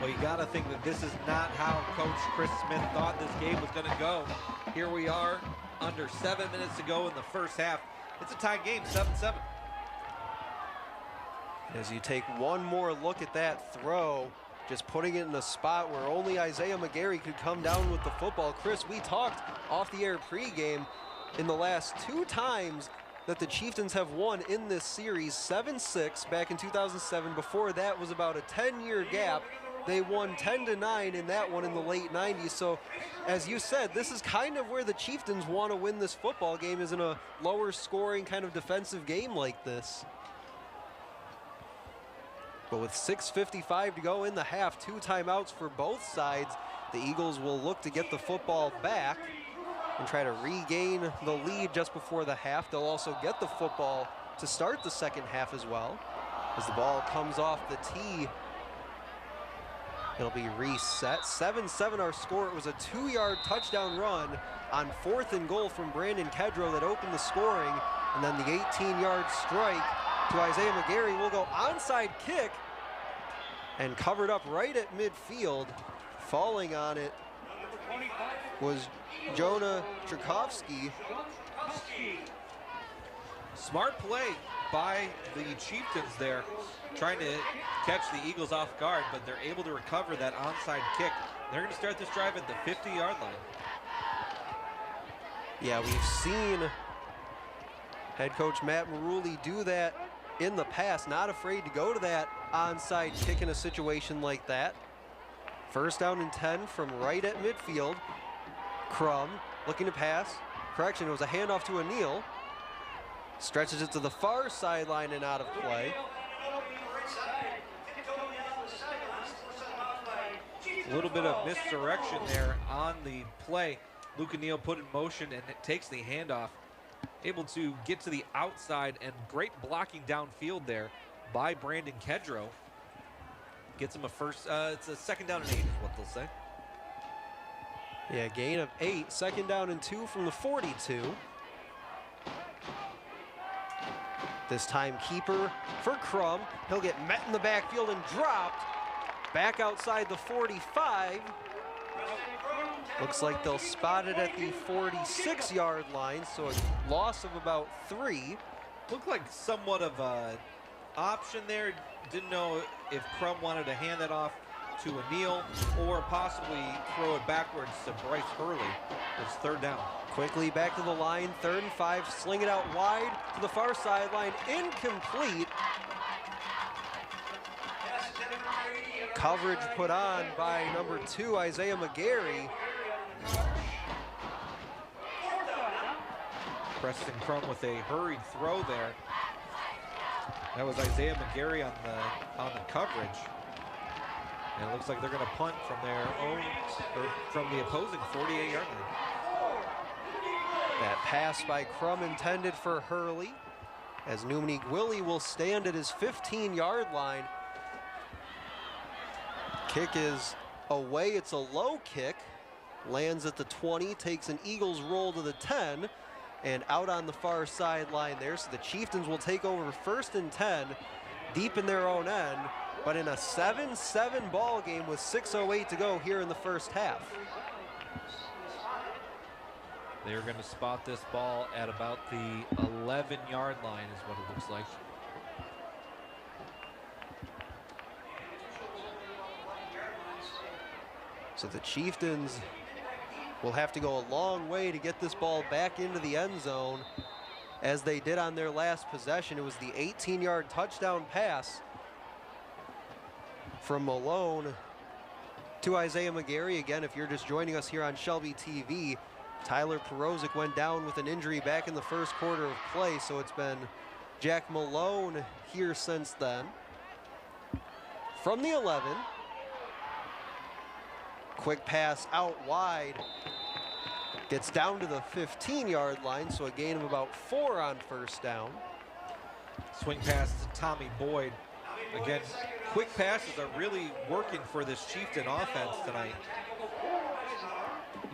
Well, you got to think that this is not how Coach Chris Smith thought this game was going to go. Here we are, under 7 minutes to go in the first half. It's a tied game, 7-7. As you take one more look at that throw, just putting it in a spot where only Isaiah McGarry could come down with the football. Chris, we talked off the air pregame in the last 2 times that the Chieftains have won in this series, 7-6 back in 2007. Before that was about a 10-year gap. They won 10-9 in that one in the late 90s. So, as you said, this is kind of where the Chieftains want to win this football game, is in a lower scoring kind of defensive game like this. But with 6:55 to go in the half, 2 timeouts for both sides, the Eagles will look to get the football back and try to regain the lead just before the half. They'll also get the football to start the second half as well. As the ball comes off the tee, it'll be reset. 7-7 our score. It was a 2-yard touchdown run on 4th and goal from Brandon Kedrow that opened the scoring, and then the 18-yard strike to Isaiah McGarry will go onside kick and covered up right at midfield. Falling on it was Jonah Tchaikovsky. Smart play by the Chieftains there, trying to catch the Eagles off guard, but they're able to recover that onside kick. They're going to start this drive at the 50-yard line. Yeah, we've seen head coach Matt Maruli do that in the past, not afraid to go to that onside kick in a situation like that. First down and 10 from right at midfield. Crum looking to pass. Correction, it was a handoff to O'Neal. Stretches it to the far sideline and out of play. A little bit of misdirection there on the play. Luke O'Neal put in motion and it takes the handoff. Able to get to the outside, and great blocking downfield there by Brandon Kedrow. Gets him a first, it's a 2nd down and 8 is what they'll say. Yeah, gain of 8, 2nd down and 2 from the 42. This time keeper for Crum. He'll get met in the backfield and dropped. Back outside the 45. Looks like they'll spot it at the 46-yard line, so a loss of about 3. Looked like somewhat of an option there. Didn't know if Crum wanted to hand that off to O'Neal or possibly throw it backwards to Bryce Hurley. It's 3rd down. Quickly back to the line, 3rd and 5, sling it out wide to the far sideline, incomplete. Coverage put on by number 2, Isaiah McGarry. Preston Crum with a hurried throw there. That was Isaiah McGarry on the coverage. And it looks like they're going to punt from their own, or from the opposing 48-yard line. That pass by Crum intended for Hurley, as Numini Gwilly will stand at his 15-yard line. Kick is away. It's a low kick. Lands at the 20, takes an Eagles roll to the 10, and out on the far sideline there. So the Chieftains will take over 1st and 10, deep in their own end, but in a 7-7 ball game with 6:08 to go here in the first half. They're going to spot this ball at about the 11-yard line is what it looks like. So the Chieftains will have to go a long way to get this ball back into the end zone, as they did on their last possession. It was the 18-yard touchdown pass from Malone to Isaiah McGarry. Again, if you're just joining us here on Shelby TV, Tyler Perozic went down with an injury back in the first quarter of play, so it's been Jack Malone here since then. From the 11, quick pass out wide, gets down to the 15-yard line, so a gain of about 4 on 1st down. Swing pass to Tommy Boyd. Again, quick passes are really working for this Chieftain offense tonight,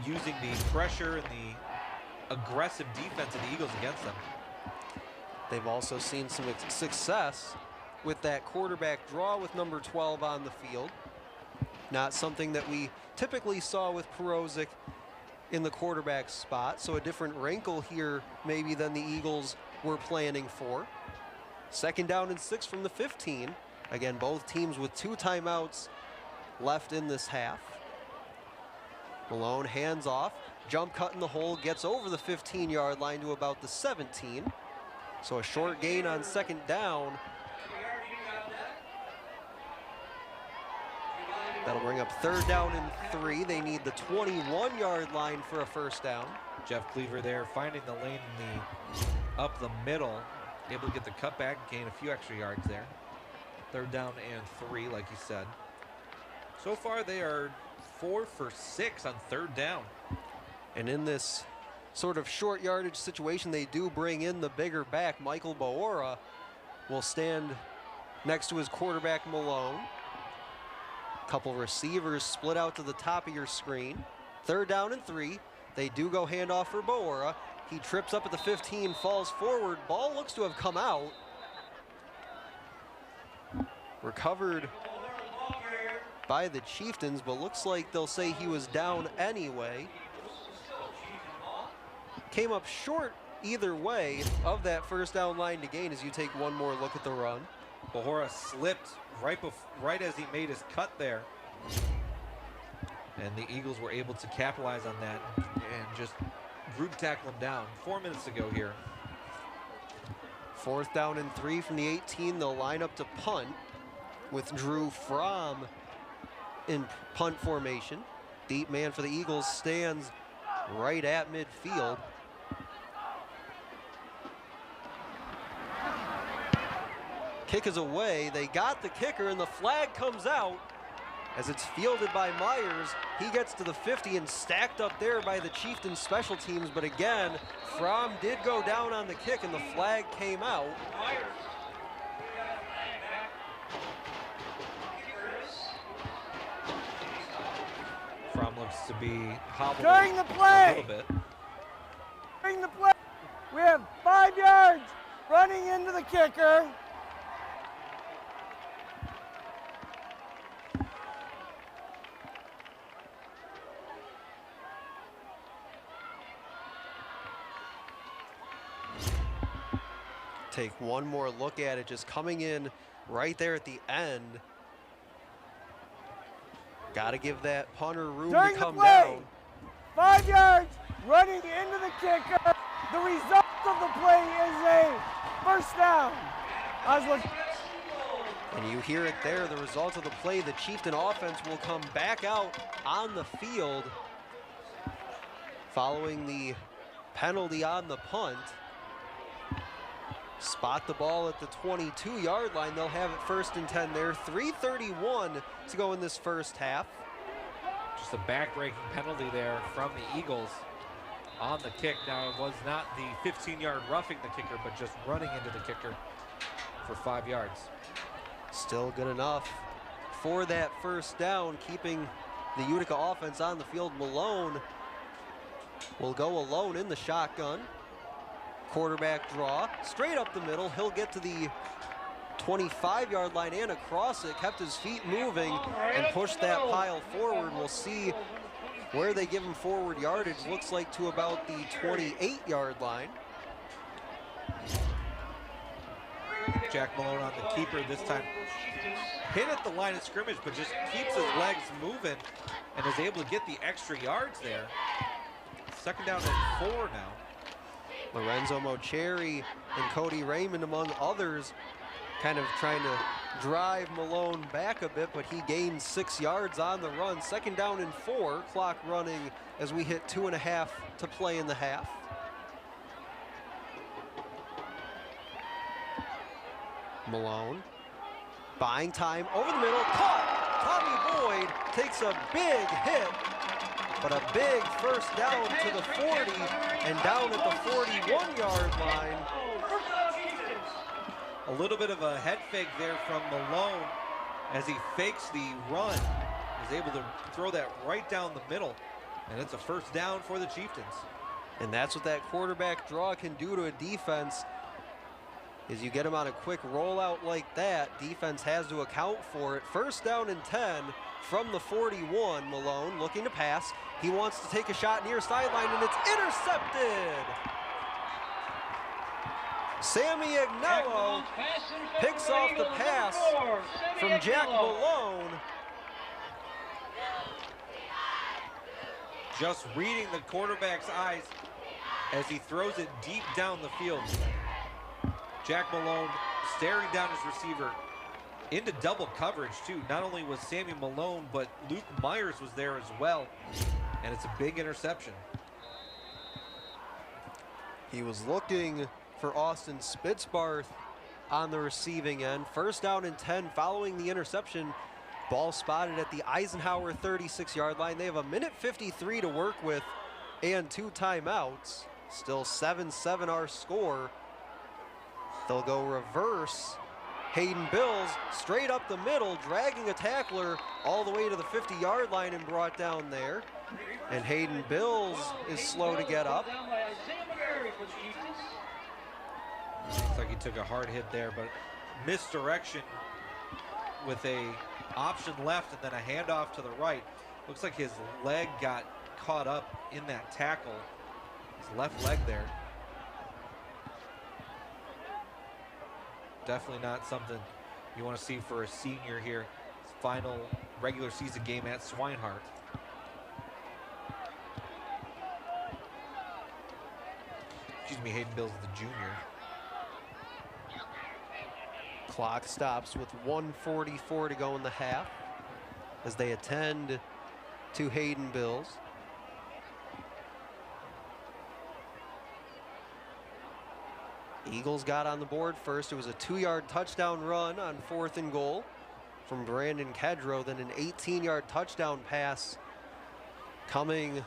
using the pressure and the aggressive defense of the Eagles against them. They've also seen some success with that quarterback draw with number 12 on the field. Not something that we typically saw with Perozic in the quarterback spot, so a different wrinkle here maybe than the Eagles were planning for. 2nd down and 6 from the 15. Again, both teams with 2 timeouts left in this half. Malone hands off, jump cut in the hole, gets over the 15-yard line to about the 17. So a short gain on 2nd down. That'll bring up 3rd down and 3. They need the 21-yard line for a 1st down. Jeff Cleaver there finding the lane in up the middle, able to get the cutback, gain a few extra yards there. 3rd down and 3, like you said. So far, they are 4 for 6 on 3rd down. And in this sort of short yardage situation, they do bring in the bigger back. Michael Baora will stand next to his quarterback, Malone. Couple receivers split out to the top of your screen. 3rd down and 3. They do go handoff for Baora. He trips up at the 15, falls forward. Ball looks to have come out. Recovered by the Chieftains, but looks like they'll say he was down anyway. Came up short either way of that 1st down line to gain as you take one more look at the run. Bahora slipped right as he made his cut there. And the Eagles were able to capitalize on that and just group tackle him down. 4 minutes to go here. 4th down and 3 from the 18. They'll line up to punt with Drew Fromm in punt formation. Deep man for the Eagles stands right at midfield. Kick is away. They got the kicker, and the flag comes out as it's fielded by Myers. He gets to the 50 and stacked up there by the Chieftains special teams, but again, Fromm did go down on the kick, and the flag came out. Fromm looks to be hobbled During the play. a little bit. During the play, we have 5 yards running into the kicker. Take one more look at it, just coming in right there at the end. Got to give that punter room During to come the play, down. 5 yards running into the kicker. The result of the play is a 1st down. I was looking. And you hear it there, the result of the play, the Chieftain offense will come back out on the field following the penalty on the punt. Spot the ball at the 22-yard line. They'll have it 1st and 10 there. 3:31 to go in this 1st half. Just a back-breaking penalty there from the Eagles on the kick. Now, it was not the 15-yard roughing the kicker, but just running into the kicker for 5 yards. Still good enough for that 1st down, keeping the Utica offense on the field. Malone will go alone in the shotgun. Quarterback draw, straight up the middle. He'll get to the 25-yard line and across it. Kept his feet moving and pushed that pile forward. We'll see where they give him forward yardage. Looks like to about the 28-yard line. Jack Malone on the keeper this time. Hit at the line of scrimmage, but just keeps his legs moving and is able to get the extra yards there. 2nd down and 4 now. Lorenzo Mocheri and Cody Raymond, among others, kind of trying to drive Malone back a bit, but he gained 6 yards on the run. 2nd down and 4, clock running as we hit 2.5 to play in the half. Malone, buying time over the middle, caught! Tommy Boyd takes a big hit, but a big 1st down to the 40 and down at the 41-yard line. A little bit of a head fake there from Malone as he fakes the run. Is able to throw that right down the middle, and it's a 1st down for the Chieftains. And that's what that quarterback draw can do to a defense, is you get him on a quick rollout like that, defense has to account for it. 1st down and 10 from the 41. Malone looking to pass. He wants to take a shot near sideline, and it's intercepted. Sammy Agnello picks off the pass from Jack Malone. Just reading the quarterback's eyes as he throws it deep down the field. Jack Malone staring down his receiver into double coverage too. Not only was Sammy Malone, but Luke Myers was there as well. And it's a big interception. He was looking for Austin Spitzbarth on the receiving end. First down and 10 following the interception. Ball spotted at the Eisenhower 36-yard line. They have 1:53 to work with and 2 timeouts. Still 7-7 our score. They'll go reverse. Hayden Bills straight up the middle, dragging a tackler all the way to the 50-yard line and brought down there. And Hayden Bills is slow to get up. Looks like he took a hard hit there, but misdirection with a option left and then a handoff to the right. Looks like his leg got caught up in that tackle. His left leg there. Definitely not something you want to see for a senior here. His final regular season game at Swinehart. Excuse me, Hayden Bills is the junior. Clock stops with 1:44 to go in the half as they attend to Hayden Bills. Eagles got on the board first. It was a 2-yard touchdown run on 4th and goal from Brandon Kedrow, then an 18-yard touchdown pass coming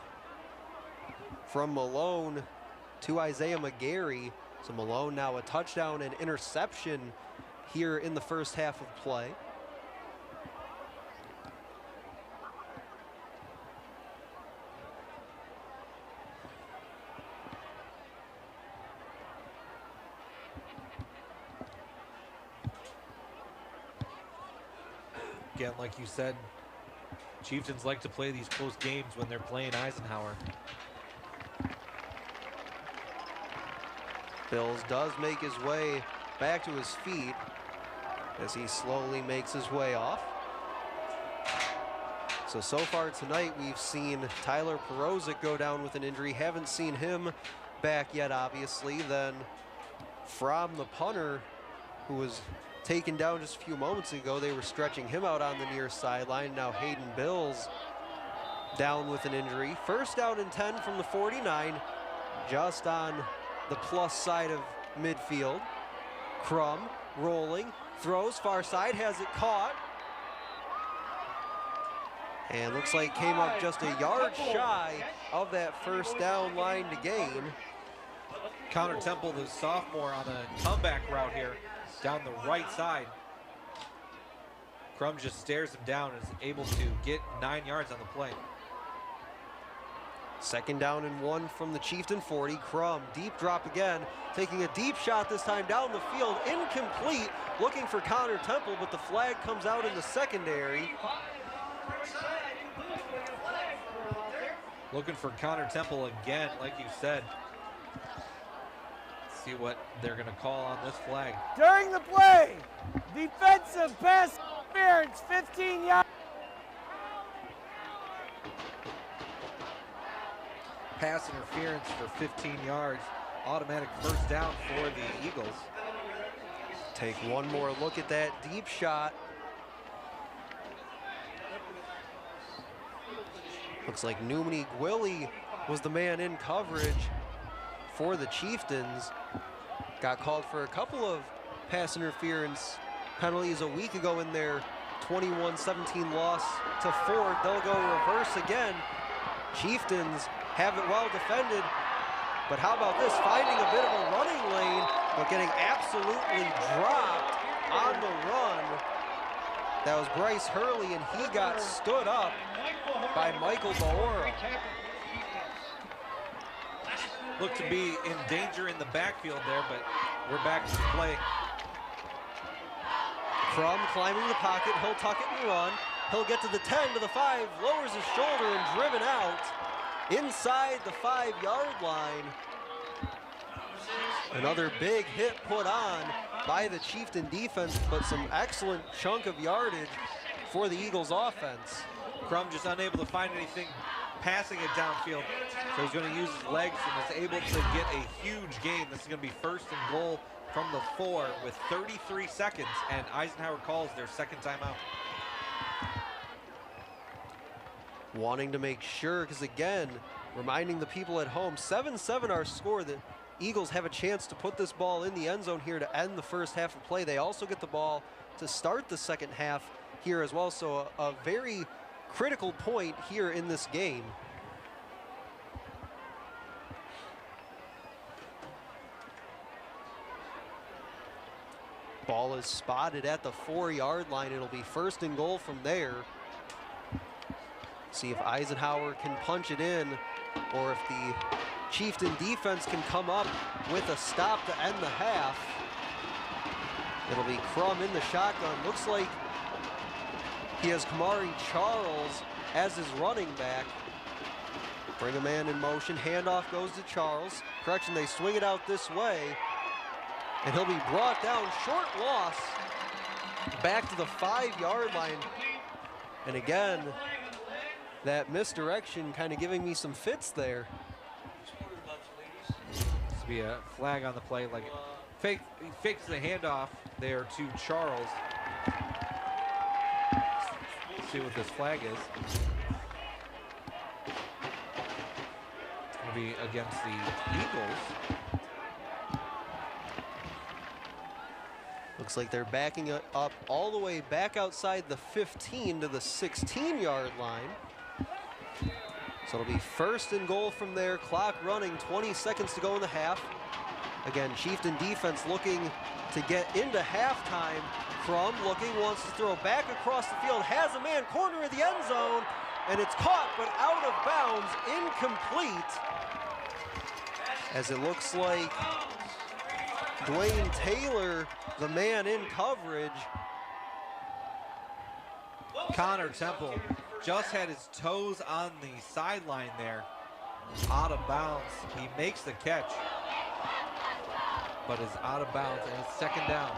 from Malone to Isaiah McGarry. So Malone now a touchdown and interception here in the first half of play. Again, like you said, Chieftains like to play these close games when they're playing Eisenhower. Bills does make his way back to his feet as he slowly makes his way off. So far tonight we've seen Tyler Perozic go down with an injury. Haven't seen him back yet, obviously. Then from the punter, who was taken down just a few moments ago, they were stretching him out on the near sideline. Now Hayden Bills down with an injury. First down and 10 from the 49, just on the plus side of midfield. Crum rolling, throws far side, has it caught. And looks like came up just a yard shy of that first down line to gain. Connor Temple, the sophomore, on a comeback route here down the right side. Crum just stares him down and is able to get 9 yards on the play. Second down and 1 from the Chieftain 40. Crum, deep drop again, taking a deep shot this time down the field, incomplete, looking for Connor Temple, but the flag comes out in the secondary. Looking for Connor Temple again, like you said. See what they're going to call on this flag. During the play, defensive pass interference, 15 yards. Pass interference for 15 yards. Automatic first down for the Eagles. Take one more look at that deep shot. Looks like Numini Gwilly was the man in coverage for the Chieftains. Got called for a couple of pass interference penalties a week ago in their 21-17 loss to Ford. They'll go reverse again. Chieftains have it well defended, but how about this? Finding a bit of a running lane, but getting absolutely dropped on the run. That was Bryce Hurley, and he got stood up by Michael Baora. Looked to be in danger in the backfield there, but we're back to play. Crum climbing the pocket, he'll tuck it and run. He'll get to the 10, to the 5, lowers his shoulder and driven out inside the 5-yard line. Another big hit put on by the Chieftain defense, but some excellent chunk of yardage for the Eagles offense. Crum just unable to find anything passing it downfield, so he's going to use his legs and is able to get a huge gain. This is going to be first and goal from the 4 with 33 seconds, and Eisenhower calls their second timeout. Wanting to make sure, because again, reminding the people at home, 7-7 our score. That Eagles have a chance to put this ball in the end zone here to end the first half of play. They also get the ball to start the second half here as well. So a very critical point here in this game. Ball is spotted at the 4-yard line. It'll be 1st and goal from there. See if Eisenhower can punch it in, or if the Chieftain defense can come up with a stop to end the half. It'll be Crum in the shotgun. Looks like he has Kamari Charles as his running back. Bring a man in motion. Handoff goes to Charles. Correction, they swing it out this way. And he'll be brought down, short loss, back to the 5-yard line. And again, that misdirection kind of giving me some fits there. This will be a flag on the play. Like he fakes the handoff there to Charles. Let's see what this flag is. It'll be against the Eagles. Looks like they're backing it up all the way back outside the 15 to the 16-yard line. So it'll be 1st and goal from there. Clock running, 20 seconds to go in the half. Again, Chieftain defense looking to get into halftime. Crum looking, wants to throw back across the field, has a man, corner of the end zone, and it's caught but out of bounds, incomplete. As it looks like Dwayne Taylor, the man in coverage. Connor Temple just had his toes on the sideline there, out of bounds. He makes the catch, but is out of bounds, and it's 2nd down.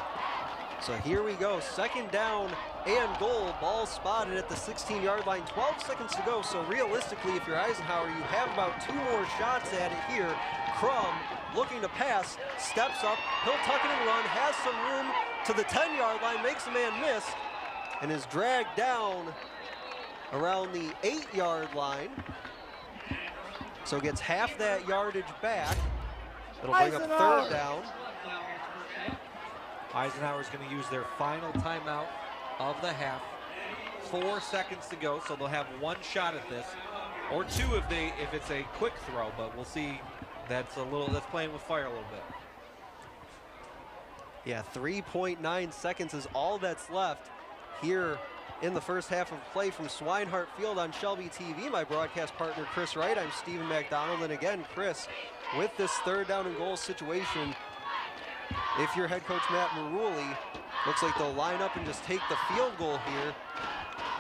So here we go, 2nd down and goal. Ball spotted at the 16-yard line, 12 seconds to go. So realistically, if you're Eisenhower, you have about 2 more shots at it here. Crum looking to pass, steps up, he'll tuck it and run, has some room to the 10-yard line, makes a man miss, and is dragged down around the 8-yard line. So gets half that yardage back. It'll bring up 3rd down. Eisenhower's going to use their final timeout of the half. 4 seconds to go, so they'll have 1 shot at this, or 2 if it's a quick throw. But we'll see. That's playing with fire a little bit. Yeah, 3.9 seconds is all that's left here in the first half of play from Swinehart Field on Shelby TV. My broadcast partner, Chris Wright. I'm Stephen McDonald. And again, Chris, with this 3rd down and goal situation, if you're head coach Matt Marulli, looks like they'll line up and just take the field goal here.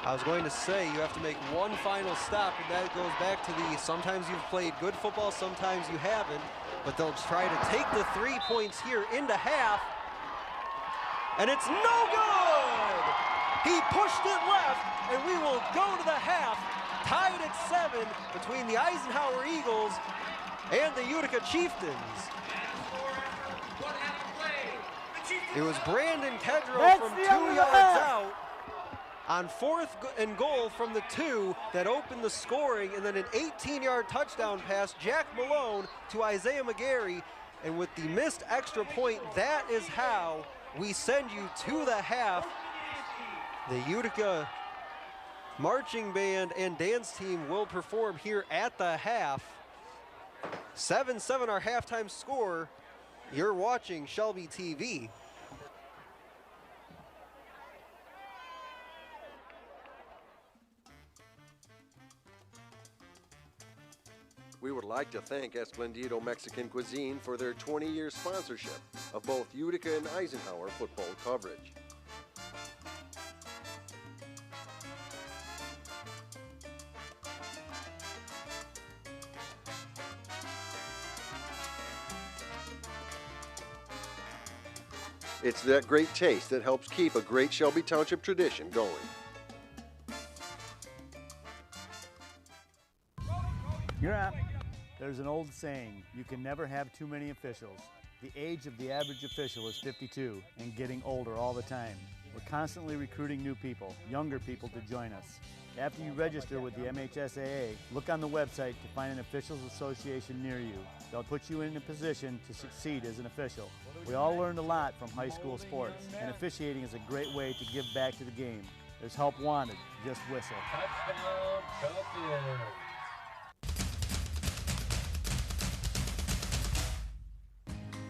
I was going to say you have to make 1 final stop, and that goes back to the sometimes you've played good football, sometimes you haven't, but they'll try to take the 3 points here into half, and it's no good! He pushed it left, and we will go to the half, tied at 7 between the Eisenhower Eagles and the Utica Chieftains. It was Brandon Kedrow from 2 yards out on 4th and goal from the 2 that opened the scoring, and then an 18-yard touchdown pass, Jack Malone to Isaiah McGarry, and with the missed extra point, that is how we send you to the half. The Utica marching band and dance team will perform here at the half. 7-7 our halftime score. You're watching Shelby TV. We would like to thank Esplendido Mexican Cuisine for their 20-year sponsorship of both Utica and Eisenhower football coverage. It's that great taste that helps keep a great Shelby Township tradition going. You're up. There's an old saying, you can never have too many officials. The age of the average official is 52 and getting older all the time. We're constantly recruiting new people, younger people to join us. After you register with the MHSAA, look on the website to find an officials association near you. They'll put you in a position to succeed as an official. We all learned a lot from high school sports, and officiating is a great way to give back to the game. There's help wanted, just whistle. Touchdown, Shelby.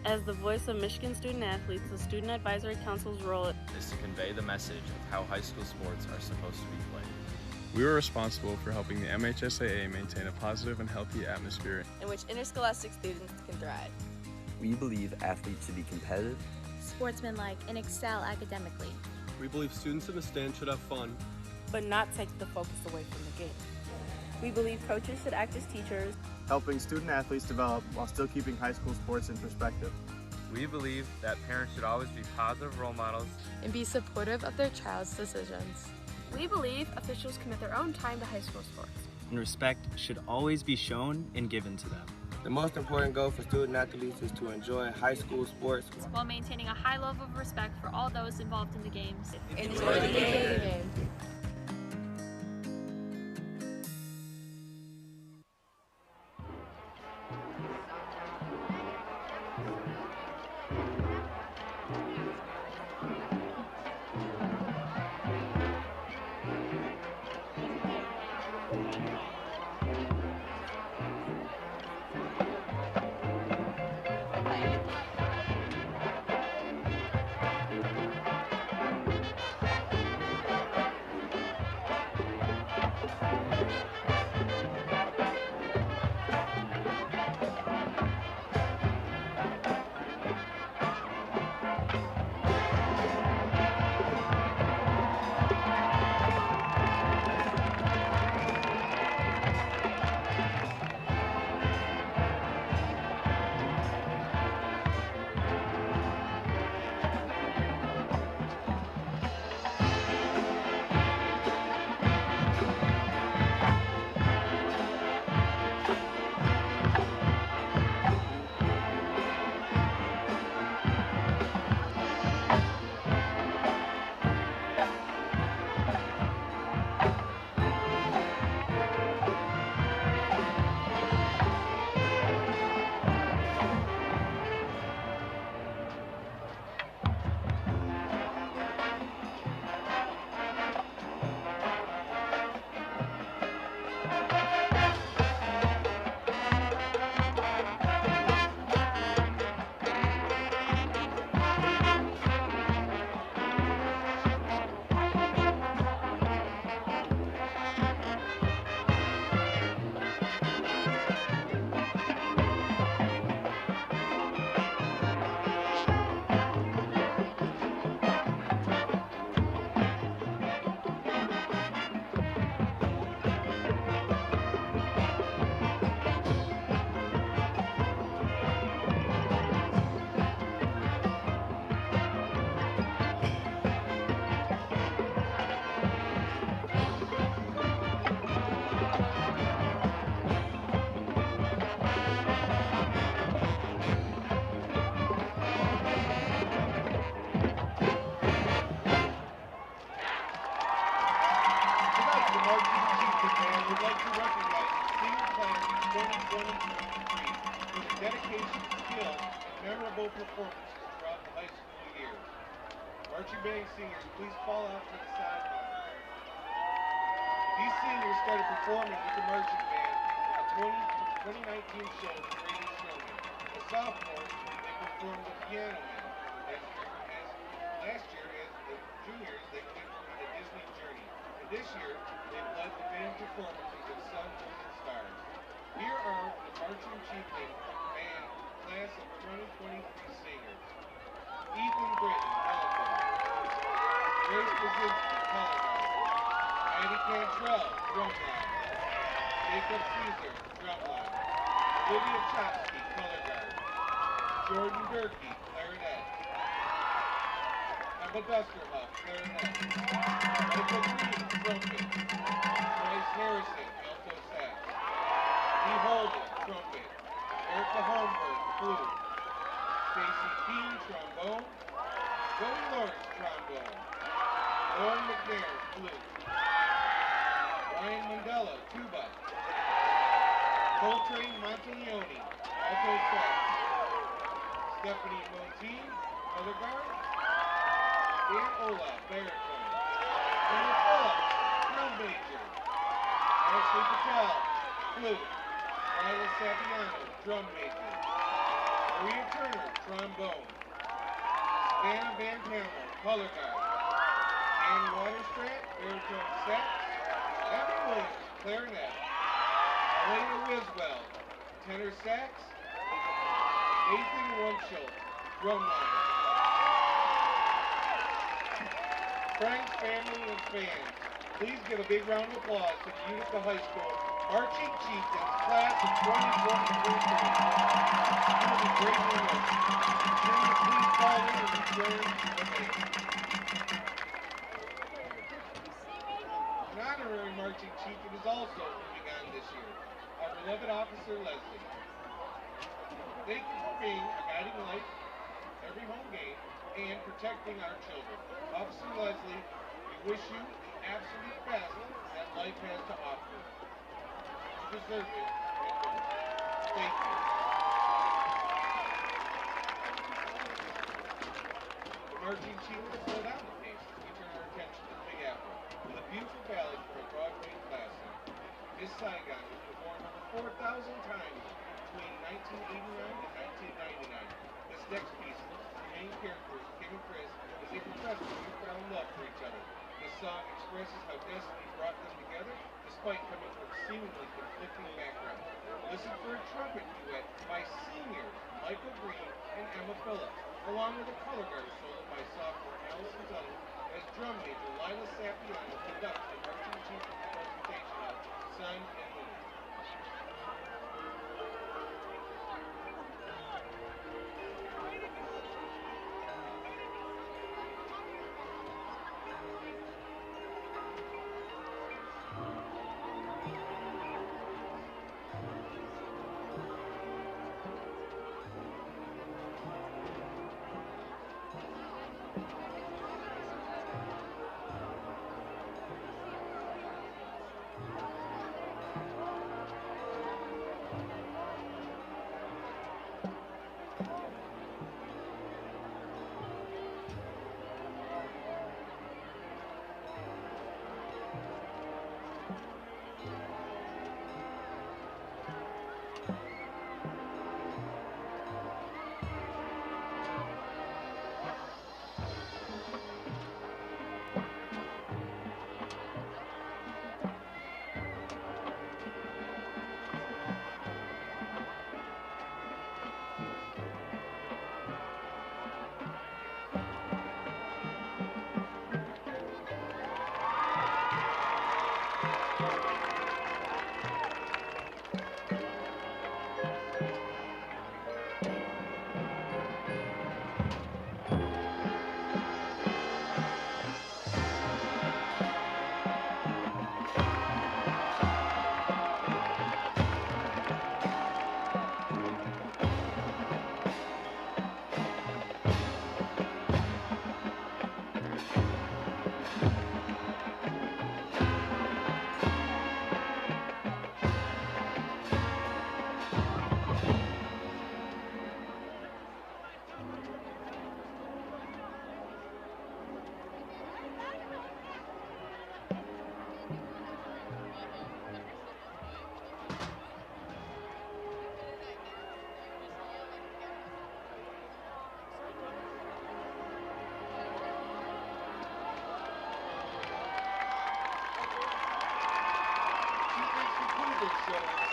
As the voice of Michigan student athletes, the Student Advisory Council's role is to convey the message of how high school sports are supposed to be played. We were responsible for helping the MHSAA maintain a positive and healthy atmosphere in which interscholastic students can thrive. We believe athletes should be competitive, sportsmanlike, and excel academically. We believe students in the stands should have fun, but not take the focus away from the game. We believe coaches should act as teachers, helping student athletes develop while still keeping high school sports in perspective. We believe that parents should always be positive role models and be supportive of their child's decisions. We believe officials commit their own time to high school sports. And respect should always be shown and given to them. The most important goal for student athletes is to enjoy high school sports while maintaining a high level of respect for all those involved in the games. Enjoy the game. Performances throughout the high school years. Marching band seniors, please fall out to the sideline. These seniors started performing with the marching band at the 2019 show with Brady Shelby. The sophomores, they performed the piano man. Last year, as the juniors, they went on a Disney journey. And this year, they've led the band performances of Sun, Moon, and Stars. Here are the marching chieftain band class of 2023 singers. Ethan Britton, telephone. Grace Brzezinski, telephone. Maddie Cantrell, drumline. Jacob Caesar, drumline. Olivia Chopsky, color guard. Jordan Durkee, clarinet. Emma Dusterhoff, clarinet. Michael Green, trumpet. Bryce Harrison, alto sax. Lee Holden, trumpet. Erica Holmberg, flute. Stacy Keene, trombone. Zoe Lawrence, trombone. McNair, flute. Ryan Mandela, tuba. Coltrane Monteleone, alto sax. Stephanie Montine, color guard. Dan Olaf, baritone. Emma Phillips, drum major. Ashley Patel, flute. Lila Saviano, drum major. Maria Turner, trombone. Savannah Van Tamel, color guard. Ann Waterstrat, baritone sax. Abby Williams, clarinet. Elena Wiswell, tenor sax. Nathan Runschel, drumline. Friends, family, and fans, please give a big round of applause to the Utica High School Marching Chieftains class of 2023. You will be greatly missed. Please call in and return the name. An honorary marching chieftain is also moving on this year, our beloved Officer Leslie. Thank you for being a guiding light every home game and protecting our children. Officer Leslie, we wish you the absolute best that life has to offer. You deserve it and more. Thank you. The marching chief will slow down the pace as we turn our attention to the Big Apple with a beautiful ballad for a Broadway classic. Miss Saigon was performed over 4,000 times between 1989 and 1999. This next piece, the main characters, Kim and Chris, as they profess a newfound love for each other. This song expresses how destiny brought them together despite coming from seemingly conflicting backgrounds. Listen for a trumpet duet by seniors Michael Green and Emma Phillips, along with a color guard solo by sophomore Allison Tuttle, as drum major Lila Sapiano conducts the marching chief presentation of Sun and Moon.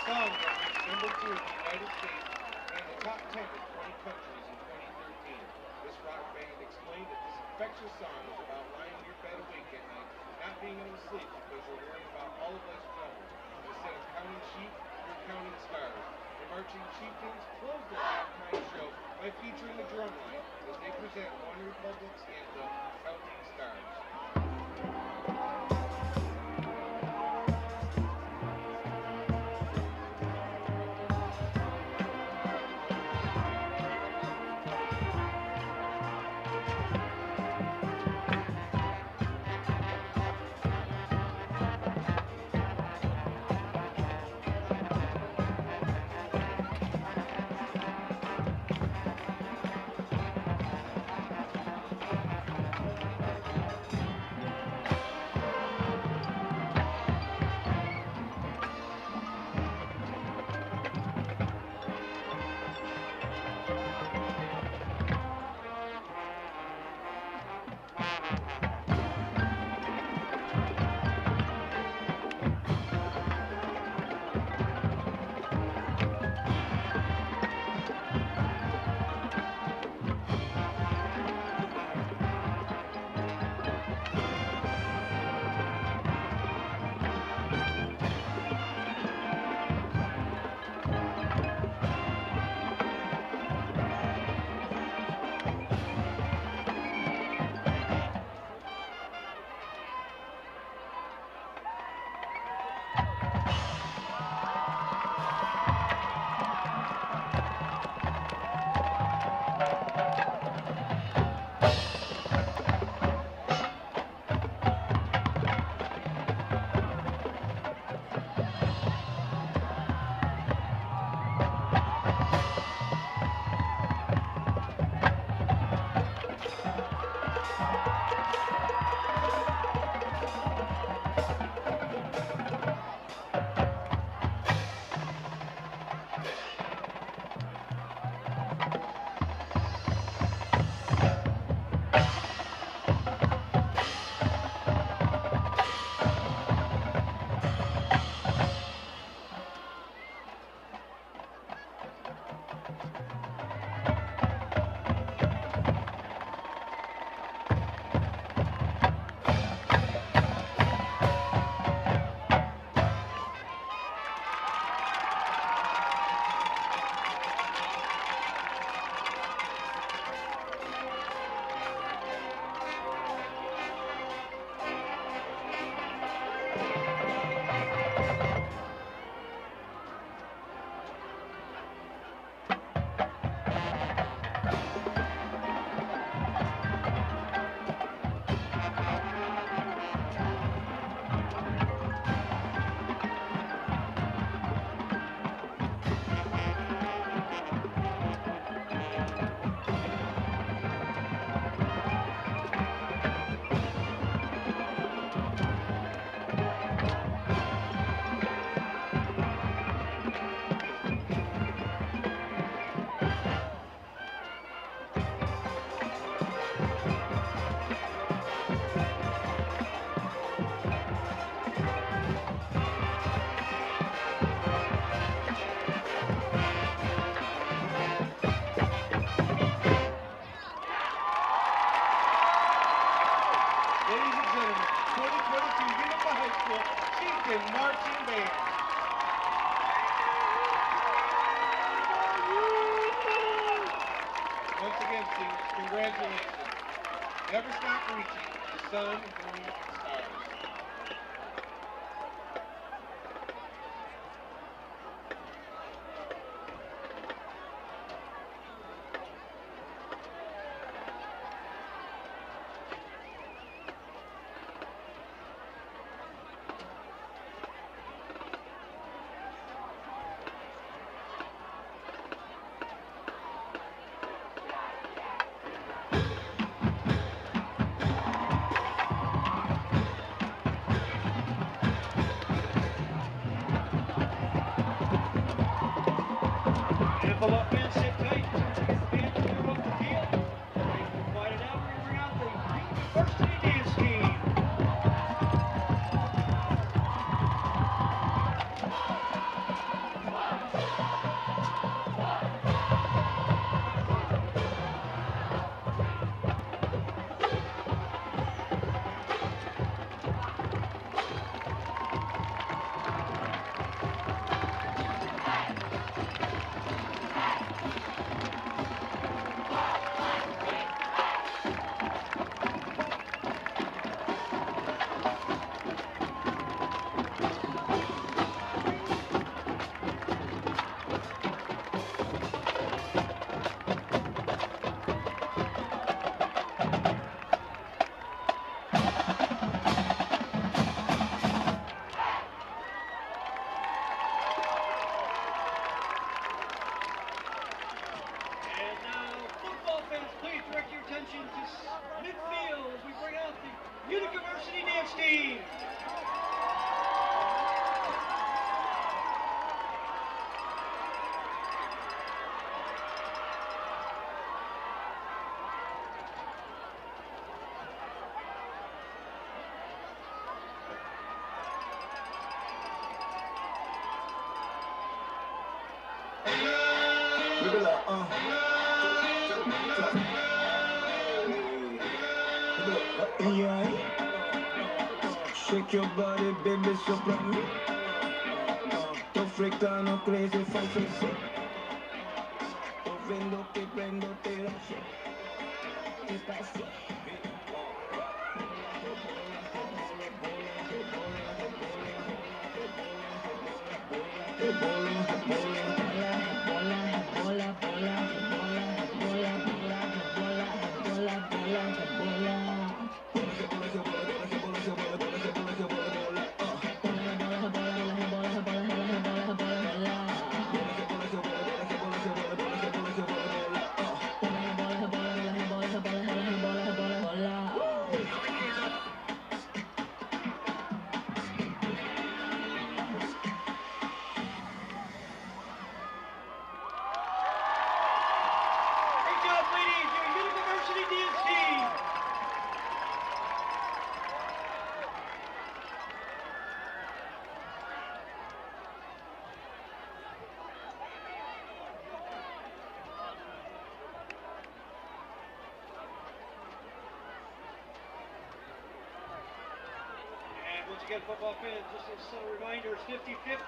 song that reached number 2 in the United States and the top 10 in 20 countries in 2013. This rock band explained that this infectious song is about lying in your bed awake at night, not being able to sleep because you're worried about all of life's troubles. Instead of counting sheep, you're counting stars. The Marching Chieftains closed their halftime show by featuring the drumline as they present One Republic's anthem, Counting Stars. High School Chieftain Marching Band. Once again, seniors, congratulations. Never stop reaching. The sun, moon, and stars. Full offense, sit tight. Stand clear off the field. Quiet it out. We bring out the University dance team. Midfield as we bring out the Utica dance team. Shake your body, baby, so brand new. Don't freak out, no crazy, fight for sick. Overlook it, prendote, rashe. Despacio. Once again, football fans, just as a reminder, it's 50-50. I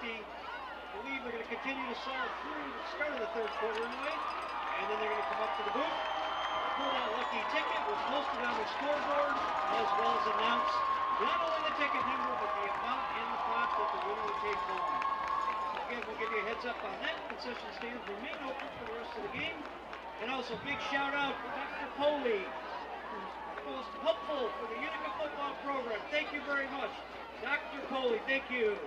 believe they're going to continue to sell through the start of the third quarter anyway. And then they're going to come up to the booth, pull that lucky ticket, was posted on the scoreboard, as well as announce not only the ticket number, but the amount in the pot that the winner will take home. Again, we'll give you a heads up on that. Concession stands remain open for the rest of the game. And also, big shout out for Dr. Poley, most helpful for the Utica football program. Thank you very much. Dr. Poley, thank you.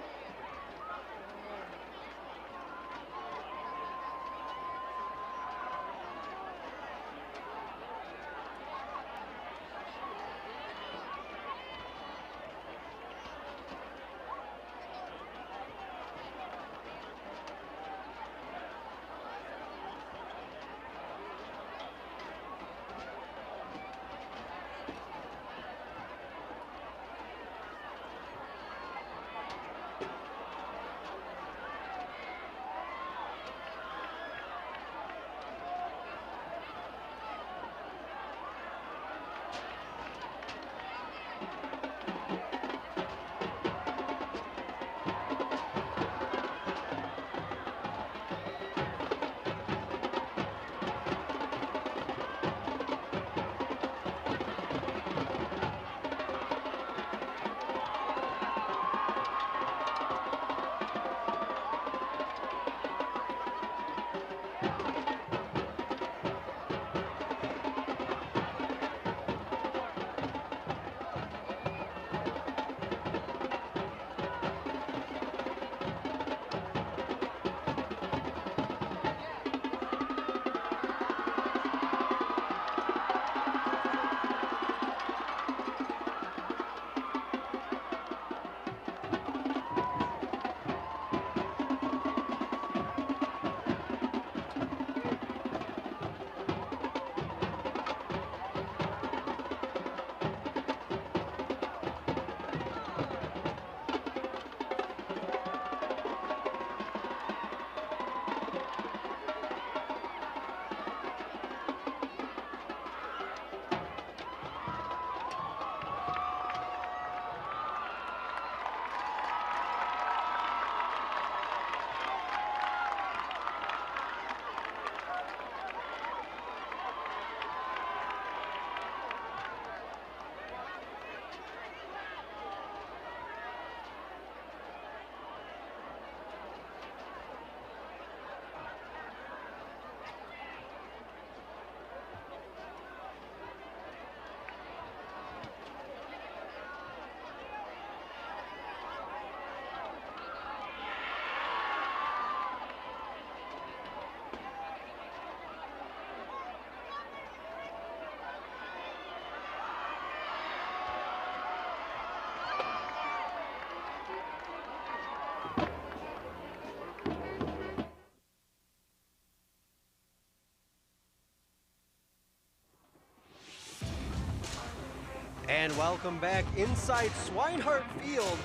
And welcome back inside Swinehart Field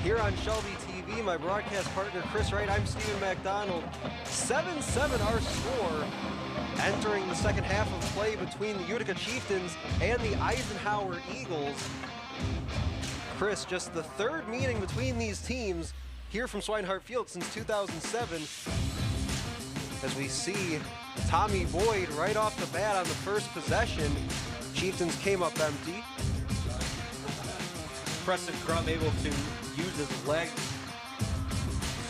here on Shelby TV. My broadcast partner Chris Wright, I'm Stephen McDonald. 7-7 our score entering the second half of play between the Utica Chieftains and the Eisenhower Eagles. Chris, just the third meeting between these teams here from Swinehart Field since 2007. As we see Tommy Boyd right off the bat on the first possession. Chieftains came up empty. Preston Crum able to use his legs,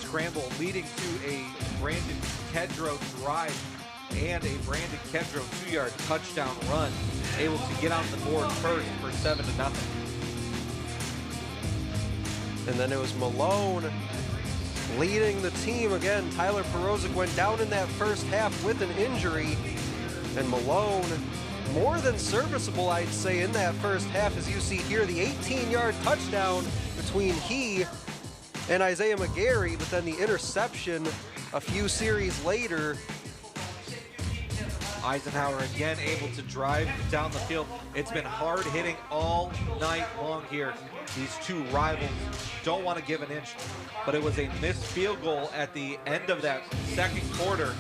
scramble, leading to a Brandon Kedrow drive and a Brandon Kedrow 2-yard touchdown run, able to get on the board first for 7-0. And then it was Malone leading the team again. Tyler Perozic went down in that first half with an injury, and Malone more than serviceable, I'd say, in that first half. As you see here, the 18-yard touchdown between he and Isaiah McGarry, but then the interception a few series later. Eisenhower again able to drive down the field. It's been hard hitting all night long here. These two rivals don't want to give an inch, but it was a missed field goal at the end of that second quarter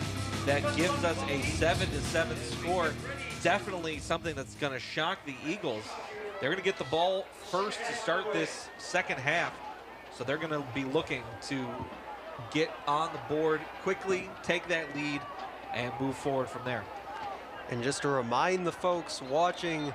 that gives us a 7-7 score. Definitely something that's going to shock the Eagles. They're going to get the ball first to start this second half, so they're going to be looking to get on the board quickly, take that lead, and move forward from there. And just to remind the folks watching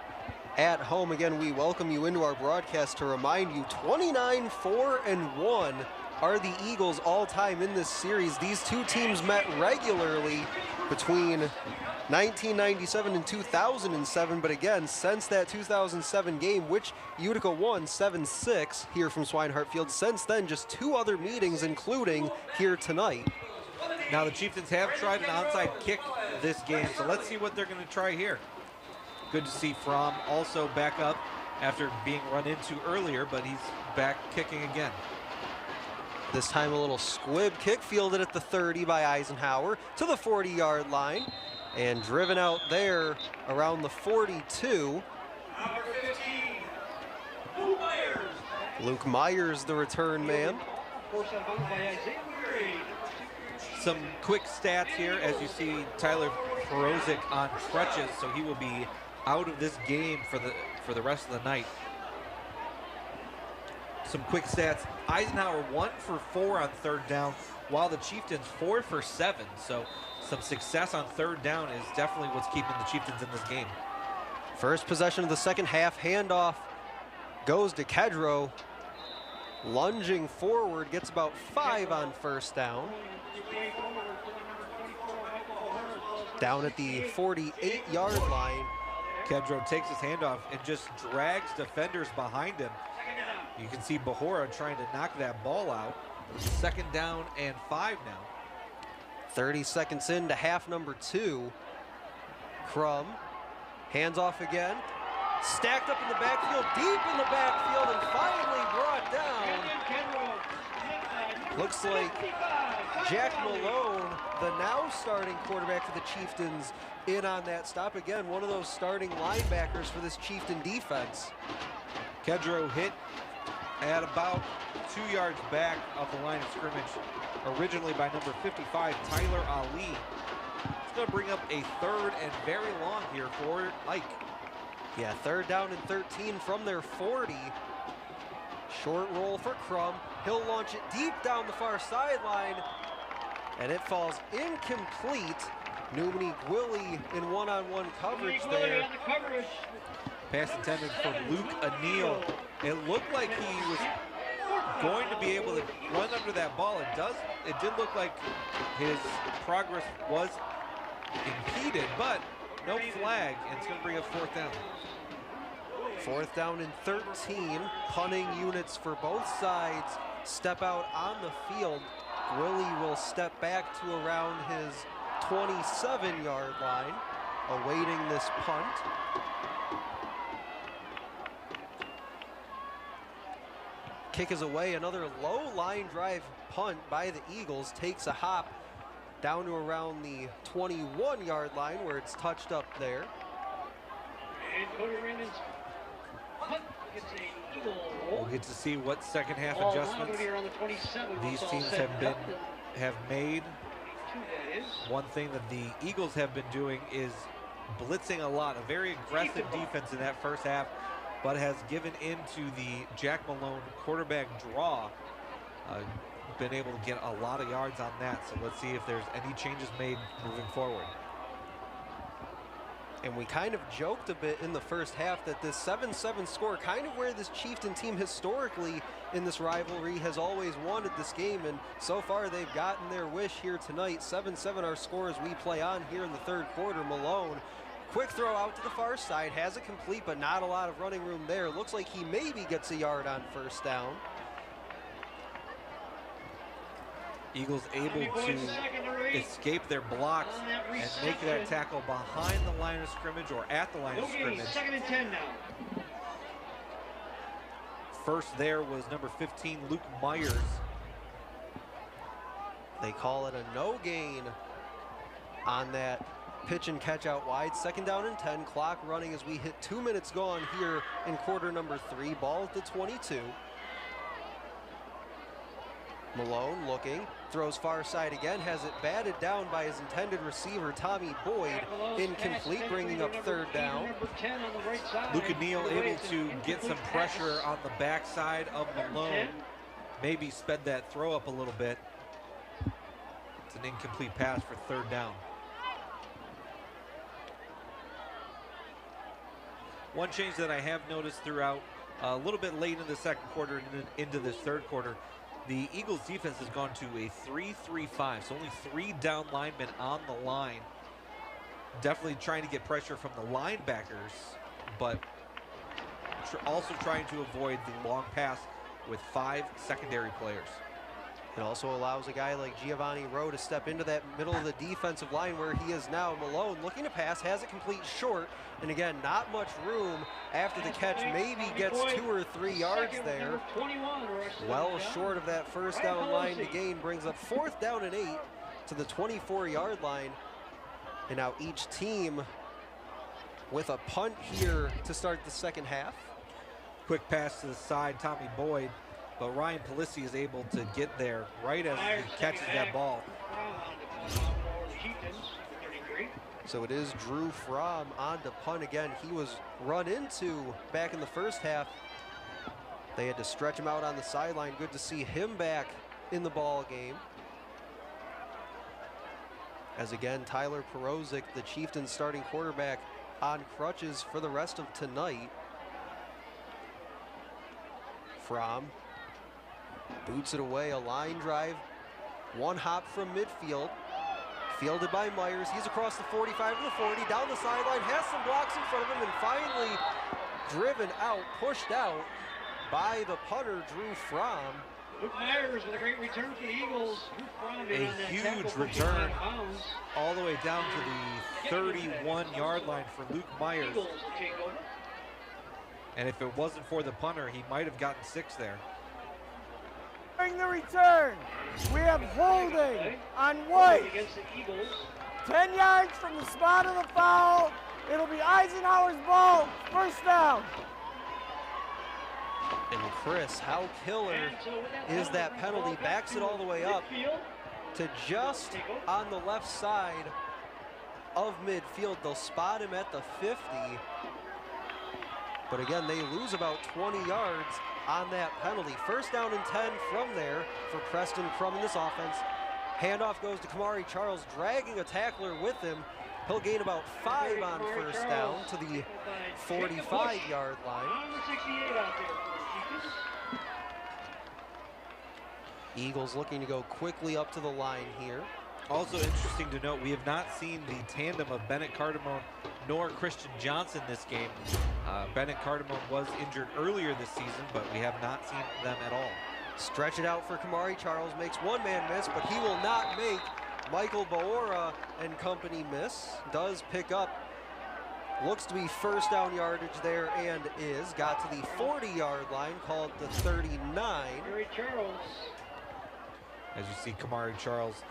at home, again, we welcome you into our broadcast to remind you 29-4-1 are the Eagles all-time in this series. These two teams met regularly between 1997 and 2007, but again, since that 2007 game, which Utica won 7-6 here from Swinehart Field, since then just two other meetings, including here tonight. Now the Chieftains have tried an onside kick this game, so let's see what they're going to try here. Good to see Fromm also back up after being run into earlier, but he's back kicking again. This time a little squib kick fielded at the 30 by Eisenhower to the 40-yard line and driven out there around the 42. Number 15, Luke Myers. Luke Myers, the return man. Some quick stats here, as you see Tyler Perozic on crutches, so he will be out of this game for the rest of the night. Some quick stats: Eisenhower 1 for 4 on third down, while the Chieftains 4 for 7. So some success on third down is definitely what's keeping the Chieftains in this game. First possession of the second half, handoff goes to Kedrow. Lunging forward, gets about 5 on first down. Down at the 48-yard line. Kedrow takes his handoff and just drags defenders behind him. You can see Bahora trying to knock that ball out. Second down and 5 now. 30 seconds into half number 2. Crum, hands off again. Stacked up in the backfield, deep in the backfield, and finally brought down. Looks like Jack Malone, the now starting quarterback for the Chieftains, in on that stop. Again, one of those starting linebackers for this Chieftain defense. Kedrow hit at about 2 yards back of the line of scrimmage, originally by number 55, Tyler Ali. It's going to bring up a third and very long here for Ike. Yeah, third down and 13 from their 40. Short roll for Crum. He'll launch it deep down the far sideline, and it falls incomplete. Numini Gwilly in one-on-one coverage there. Pass intended for Luke O'Neill. It looked like he was going to be able to run under that ball. It did look like his progress was impeded, but no flag, and it's going to bring up fourth down. Fourth down and 13. Punting units for both sides step out on the field. Gwilly will step back to around his 27-yard line, awaiting this punt. Kick is away. Another low line drive punt by the Eagles takes a hop down to around the 21-yard line where it's touched up there. And Cody Raymond's We'll get to see what second half adjustments these teams have made. One thing that the Eagles have been doing is blitzing a lot, a very aggressive defense in that first half, but has given into the Jack Malone quarterback draw. Been able to get a lot of yards on that, so let's see if there's any changes made moving forward. And we kind of joked a bit in the first half that this 7-7 score, kind of where this Chieftain team historically in this rivalry has always wanted this game, and so far they've gotten their wish here tonight. 7-7 our score as we play on here in the third quarter. Malone, quick throw out to the far side, has it complete, but not a lot of running room there. Looks like he maybe gets a yard on first down. Eagles able to escape their blocks and make that tackle behind the line of scrimmage or at the line of scrimmage. 2nd and 10 now. First there was number 15, Luke Myers. They call it a no gain on that pitch and catch out wide. 2nd down and 10, clock running as we hit 2 minutes gone here in quarter number 3. Ball at the 22. Malone looking, throws far side again, has it batted down by his intended receiver, Tommy Boyd. Incomplete, bringing up 3rd down. Luke Neal able to get some pressure on the backside of Malone. Maybe sped that throw up a little bit. It's an incomplete pass for 3rd down. One change that I have noticed throughout a little bit late in the second quarter and into this third quarter, the Eagles defense has gone to a 3-3-5, so only 3 down linemen on the line. Definitely trying to get pressure from the linebackers, but also trying to avoid the long pass with 5 secondary players. It also allows a guy like Giovanni Rowe to step into that middle of the defensive line where he is now. Malone looking to pass, has it complete short, and again, not much room after the catch. Maybe gets 2 or 3 yards there. Well short of that first down line to gain, brings up 4th down and 8 to the 24-yard line. And now each team with a punt here to start the second half. Quick pass to the side, Tommy Boyd. But Ryan Palisi is able to get there right as he catches that ball. So it is Drew Fromm on to punt again. He was run into back in the first half. They had to stretch him out on the sideline. Good to see him back in the ball game. As again, Tyler Perozic, the Chieftains starting quarterback, on crutches for the rest of tonight. Fromm boots it away, a line drive, 1 hop from midfield, fielded by Myers. He's across the 45 to the 40, down the sideline, has some blocks in front of him, and finally driven out, pushed out by the punter, Drew Fromm. Luke Myers with a great return for the Eagles. A huge return all the way down to the 31-yard line for Luke Myers. And if it wasn't for the punter, he might have gotten 6 there. During the return, we have holding on White. 10 yards from the spot of the foul. It'll be Eisenhower's ball, 1st down. And Chris, how killer is that penalty? Backs it all the way up to just on the left side of midfield. They'll spot him at the 50. But again, they lose about 20 yards on that penalty. 1st down and 10 from there for Preston Crum in this offense. Handoff goes to Kamari Charles, dragging a tackler with him. He'll gain about 5 on 1st down to the 45-yard line. Eagles looking to go quickly up to the line here. Also interesting to note, we have not seen the tandem of Bennett Cardamone nor Christian Johnson this game. Bennett Cardamone was injured earlier this season, but we have not seen them at all. Stretch it out for Kamari Charles, makes 1 man miss, but he will not make Michael Baora and company miss. Does pick up, looks to be 1st down yardage there, and is. Got to the 40-yard line, called the 39. As you see, Kamari Charles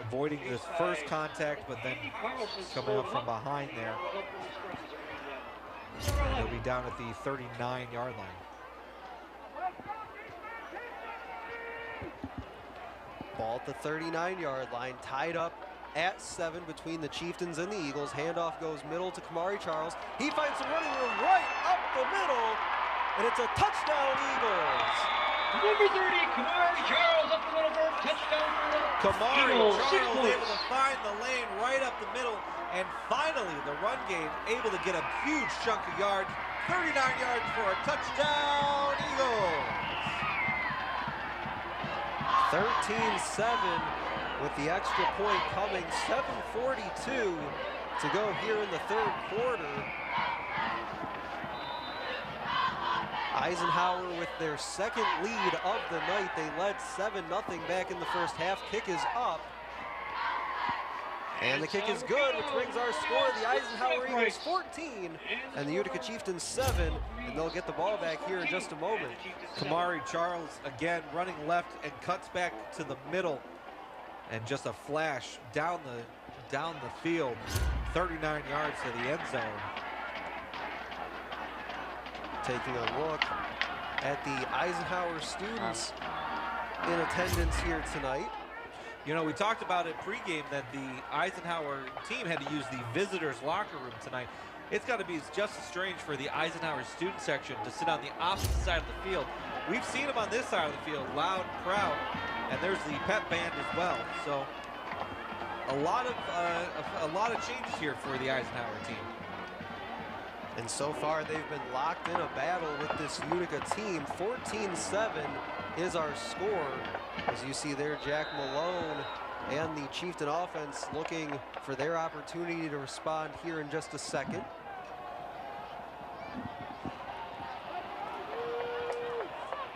avoiding this first contact, but then coming up from behind there. He'll be down at the 39-yard line. Ball at the 39-yard line, tied up at 7 between the Chieftains and the Eagles. Handoff goes middle to Kamari Charles. He finds some running room right up the middle, and it's a touchdown, Eagles. Number 30, Kamari Charles up the middle for a touchdown for the Kamari Eagles. Charles able to find the lane right up the middle, and finally the run game able to get a huge chunk of yards. 39 yards for a touchdown, Eagles. 13-7 with the extra point coming. 7:42 to go here in the third quarter. Eisenhower with their second lead of the night. They led 7-0 back in the first half. Kick is up. And the kick is good, which brings our score. The Eisenhower Eagles 14 and the Utica Chieftains 7. And they'll get the ball back here in just a moment. Kamari Charles again running left and cuts back to the middle. And just a flash down the field. 39 yards to the end zone. Taking a look at the Eisenhower students in attendance here tonight. You know, we talked about it pregame that the Eisenhower team had to use the visitors' locker room tonight. It's got to be just as strange for the Eisenhower student section to sit on the opposite side of the field. We've seen them on this side of the field, loud, proud, and there's the pep band as well. So a lot of changes here for the Eisenhower team. And so far, they've been locked in a battle with this Utica team. 14-7 is our score. As you see there, Jack Malone and the Chieftain offense looking for their opportunity to respond here in just a second.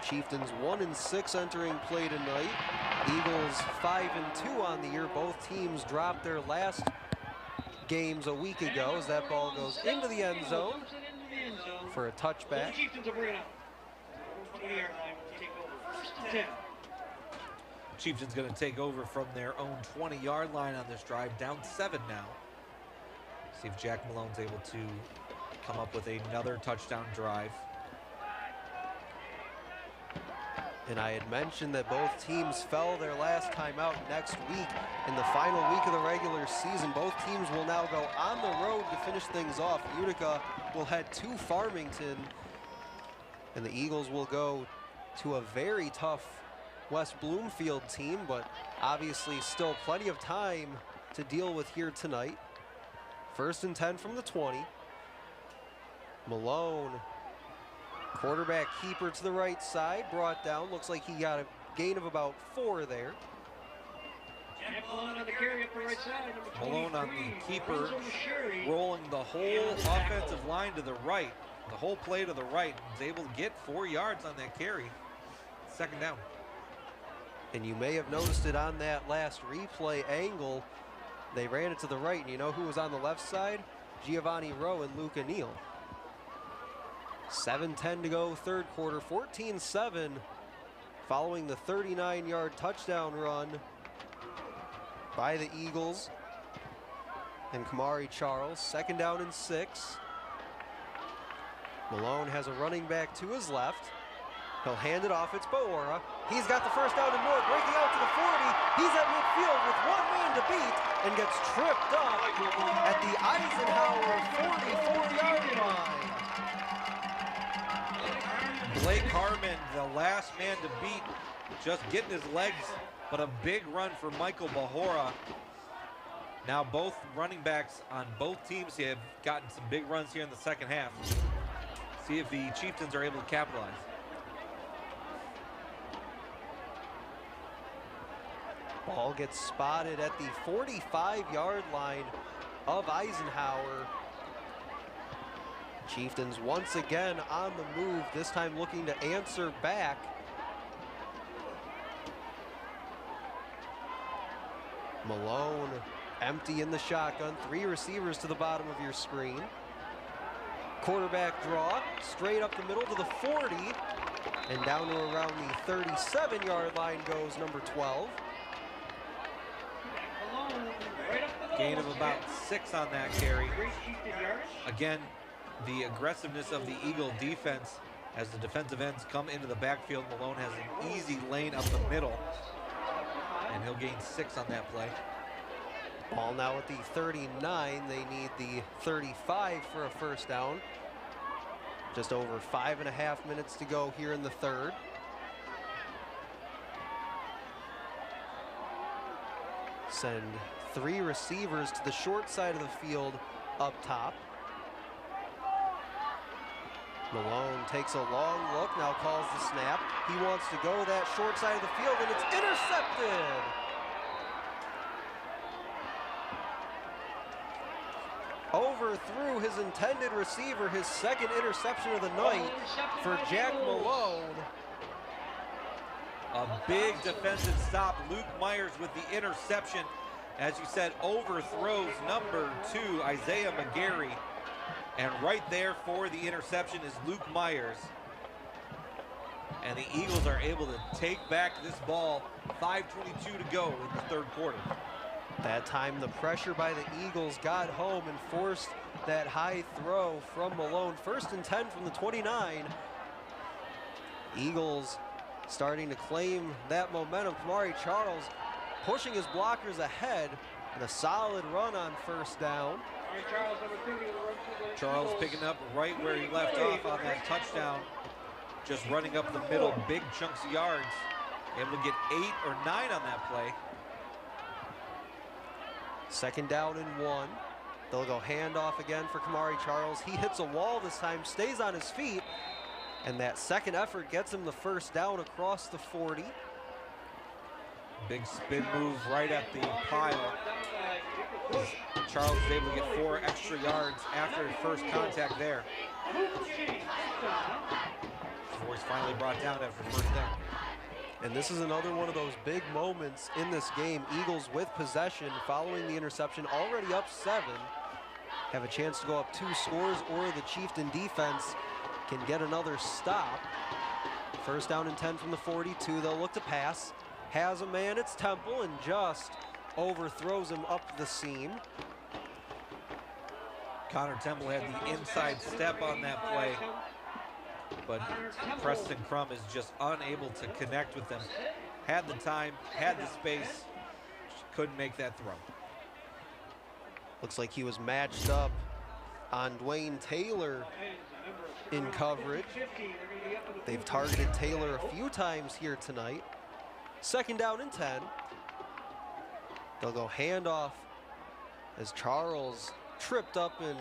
Chieftains 1-6 entering play tonight. Eagles 5-2 on the year. Both teams dropped their last games a week ago as that ball goes into the end zone for a touchback. Chieftains going to take over from their own 20-yard line on this drive, down 7 now. See if Jack Malone's able to come up with another touchdown drive. And I had mentioned that both teams fell their last time out next week. In the final week of the regular season, both teams will now go on the road to finish things off. Utica will head to Farmington, and the Eagles will go to a very tough West Bloomfield team, but obviously still plenty of time to deal with here tonight. 1st and 10 from the 20. Malone, quarterback keeper to the right side, brought down. Looks like he got a gain of about 4 there. Malone on the carry up the right side. Malone on the keeper, rolling the whole offensive line to the right, the whole play to the right. Was able to get 4 yards on that carry. 2nd down. And you may have noticed it on that last replay angle. They ran it to the right, and you know who was on the left side? Giovanni Rowe and Luca Neal. 7:10 to go, third quarter, 14-7, following the 39-yard touchdown run by the Eagles and Kamari Charles. 2nd down and 6. Malone has a running back to his left. He'll hand it off. It's Boora. He's got the first down and more, breaking out to the 40. He's at midfield with 1 man to beat and gets tripped up at the Eisenhower 44-yard line. Blake Harmon, the last man to beat, just getting his legs, but a big run for Michael Bahora. Now both running backs on both teams have gotten some big runs here in the second half. See if the Chieftains are able to capitalize. Ball gets spotted at the 45-yard line of Eisenhower. Chieftains once again on the move, this time looking to answer back. Malone empty in the shotgun, 3 receivers to the bottom of your screen. Quarterback draw, straight up the middle to the 40, and down to around the 37-yard line goes number 12. Gain of about 6 on that carry. Again, the aggressiveness of the Eagle defense as the defensive ends come into the backfield. Malone has an easy lane up the middle, and he'll gain 6 on that play. Ball now at the 39. They need the 35 for a first down. Just over 5.5 minutes to go here in the third. Send 3 receivers to the short side of the field up top. Malone takes a long look, now calls the snap. He wants to go that short side of the field, and it's intercepted. Overthrew his intended receiver, his second interception of the night for Jack Malone. A big defensive stop. Luke Myers with the interception. As you said, overthrows number 2, Isaiah McGarry. And right there for the interception is Luke Myers. And the Eagles are able to take back this ball. 5:22 to go in the third quarter. That time the pressure by the Eagles got home and forced that high throw from Malone. 1st and 10 from the 29. Eagles starting to claim that momentum. Kamari Charles pushing his blockers ahead, and a solid run on first down. Charles picking up right where he left off on that touchdown. Just running up the middle, big chunks of yards. Able to get 8 or 9 on that play. 2nd down and 1. They'll go handoff again for Kamari Charles. He hits a wall this time, stays on his feet, and that second effort gets him the first down across the 40. Big spin move right at the pile. Charles is able to get 4 extra yards after his first contact there. Before he's finally brought down after first down. And this is another one of those big moments in this game. Eagles with possession following the interception, already up 7. Have a chance to go up 2 scores, or the Chieftain defense can get another stop. 1st down and 10 from the 42. They'll look to pass. Has a man, it's Temple, and just overthrows him up the seam. Connor Temple had the inside step on that play, but Preston Crum is just unable to connect with them. Had the time, had the space, couldn't make that throw. Looks like he was matched up on Dwayne Taylor in coverage. They've targeted Taylor a few times here tonight. 2nd down and 10. They'll go handoff as Charles tripped up and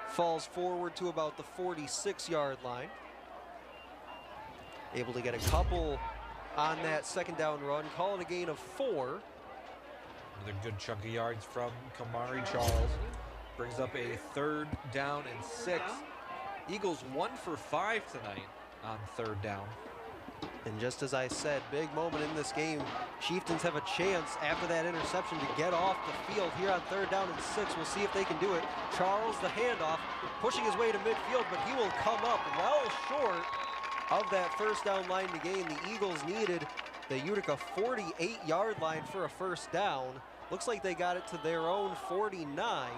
falls forward to about the 46-yard line. Able to get a couple on that 2nd down run, calling a gain of 4. Another good chunk of yards from Kamari Charles. Brings up a 3rd down and 6. Eagles 1 for 5 tonight on 3rd down. And just as I said, big moment in this game. Chieftains have a chance after that interception to get off the field here on 3rd down and 6. We'll see if they can do it. Charles, the handoff, pushing his way to midfield, but he will come up well short of that 1st down line to gain. The Eagles needed the Utica 48-yard line for a 1st down. Looks like they got it to their own 49.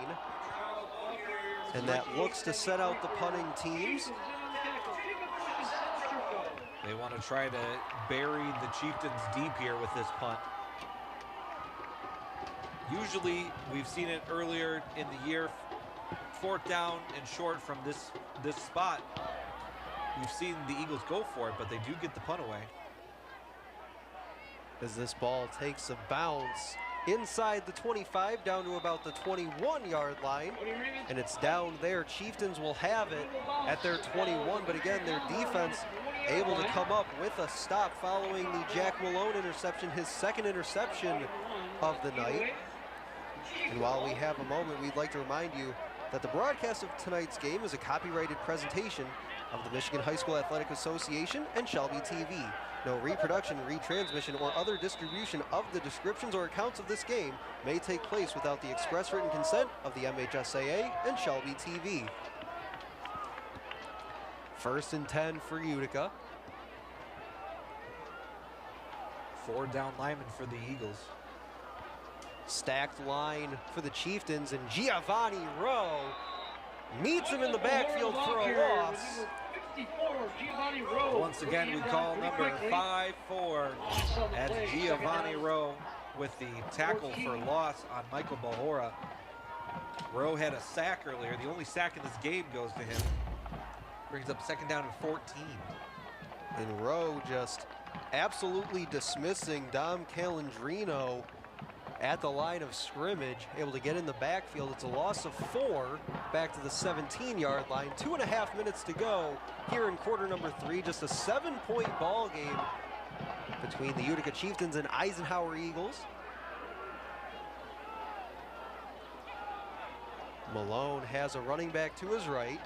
And that looks to set out the punting teams. They want to try to bury the Chieftains deep here with this punt. Usually, we've seen it earlier in the year, 4th down and short from this spot. We've seen the Eagles go for it, but they do get the punt away. As this ball takes a bounce inside the 25 down to about the 21-yard line, and it's down there. Chieftains will have it at their 21, but again, their defense able to come up with a stop following the Jack Malone interception, his 2nd interception of the night. And while we have a moment, we'd like to remind you that the broadcast of tonight's game is a copyrighted presentation of the Michigan High School Athletic Association and Shelby TV. No reproduction, retransmission, or other distribution of the descriptions or accounts of this game may take place without the express written consent of the MHSAA and Shelby TV. 1st and 10 for Utica. 4 down linemen for the Eagles. Stacked line for the Chieftains, and Giovanni Rowe meets him in the backfield for a loss. Once again, we call number 5-4 as Giovanni Rowe with the tackle for loss on Michael Bahora. Rowe had a sack earlier. The only sack in this game goes to him. Brings up second down and 14. And Rowe just absolutely dismissing Dom Calandrino at the line of scrimmage, able to get in the backfield. It's a loss of 4 back to the 17-yard line. 2.5 minutes to go here in quarter number 3. Just a 7-point ball game between the Utica Chieftains and Eisenhower Eagles. Malone has a running back to his right.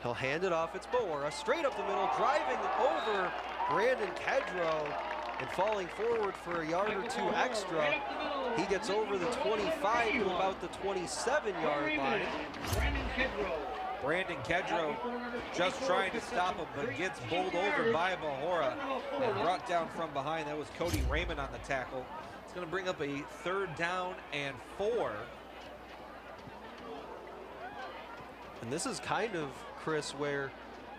He'll hand it off. It's Bahora straight up the middle, driving over Brandon Kedrow and falling forward for a yard or 2 extra. He gets over the 25 to about the 27-yard line. Brandon Kedrow just trying to stop him, but gets bowled over by Bahora and brought down from behind. That was Cody Raymond on the tackle. It's going to bring up a 3rd down and 4. And this is kind of, Chris, where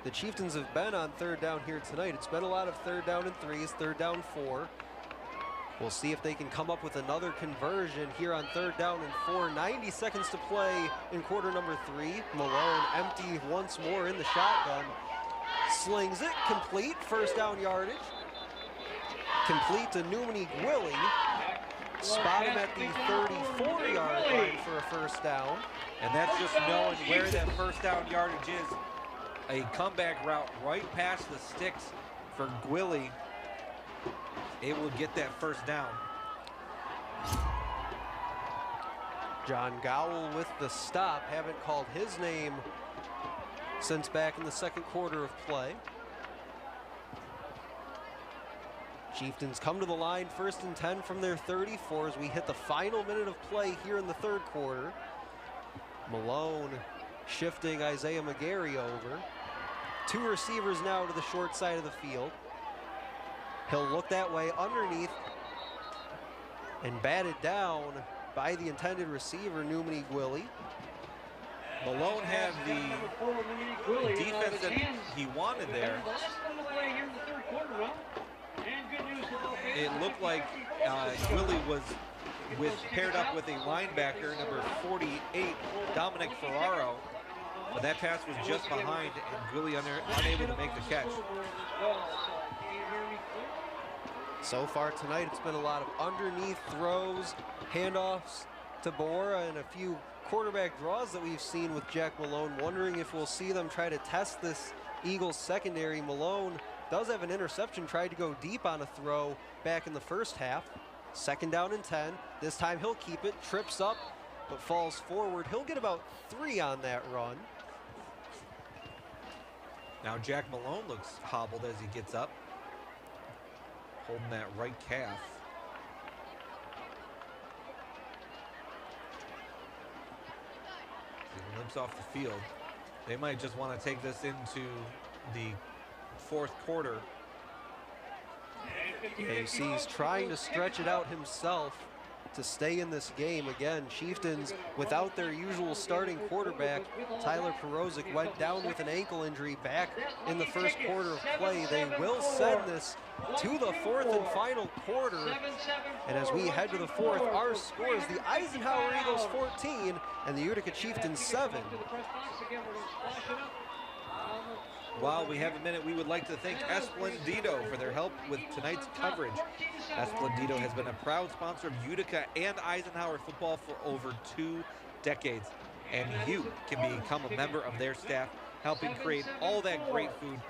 the Chieftains have been on 3rd down here tonight. It's been a lot of 3rd down and 3s, 3rd down 4. We'll see if they can come up with another conversion here on 3rd down and 4. 90 seconds to play in quarter number 3. Malone empty once more in the shotgun. Slings it, complete, 1st down yardage. Complete to Numini Gwilly. Spot him at the 34-yard line for a 1st down. And that's just knowing where that 1st down yardage is. A comeback route right past the sticks for Gwilly. Able to get that 1st down. John Gowell with the stop. Haven't called his name since back in the 2nd quarter of play. Chieftains come to the line 1st and 10 from their 34 as we hit the final minute of play here in the 3rd quarter. Malone shifting Isaiah McGarry over. 2 receivers now to the short side of the field. He'll look that way underneath and batted down by the intended receiver, Numini Gwilly. Malone had the defense that he wanted there. It looked like Gwilly was paired up with a linebacker, number 48, Dominic Ferraro. But that pass was just behind, and Gwilly unable to make the catch. So far tonight, it's been a lot of underneath throws, handoffs to Bahora, and a few quarterback draws that we've seen with Jack Malone. Wondering if we'll see them try to test this Eagles secondary. Malone does have an interception, tried to go deep on a throw back in the 1st half. 2nd down and 10. This time he'll keep it, trips up, but falls forward. He'll get about 3 on that run. Now Jack Malone looks hobbled as he gets up, holding that right calf. He limps off the field. They might just want to take this into the 4th quarter. Yeah, you see he's trying to stretch it out himself to stay in this game. Again, Chieftains without their usual starting quarterback. Tyler Perozic went down with an ankle injury back in the 1st quarter of play. They will send this to the 4th and final quarter. And as we head to the 4th, our score is the Eisenhower Eagles 14 and the Utica Chieftains 7. While we have a minute, we would like to thank Esplendido for their help with tonight's coverage. Esplendido has been a proud sponsor of Utica and Eisenhower football for over 2 decades. And you can become a member of their staff, helping create all that great food.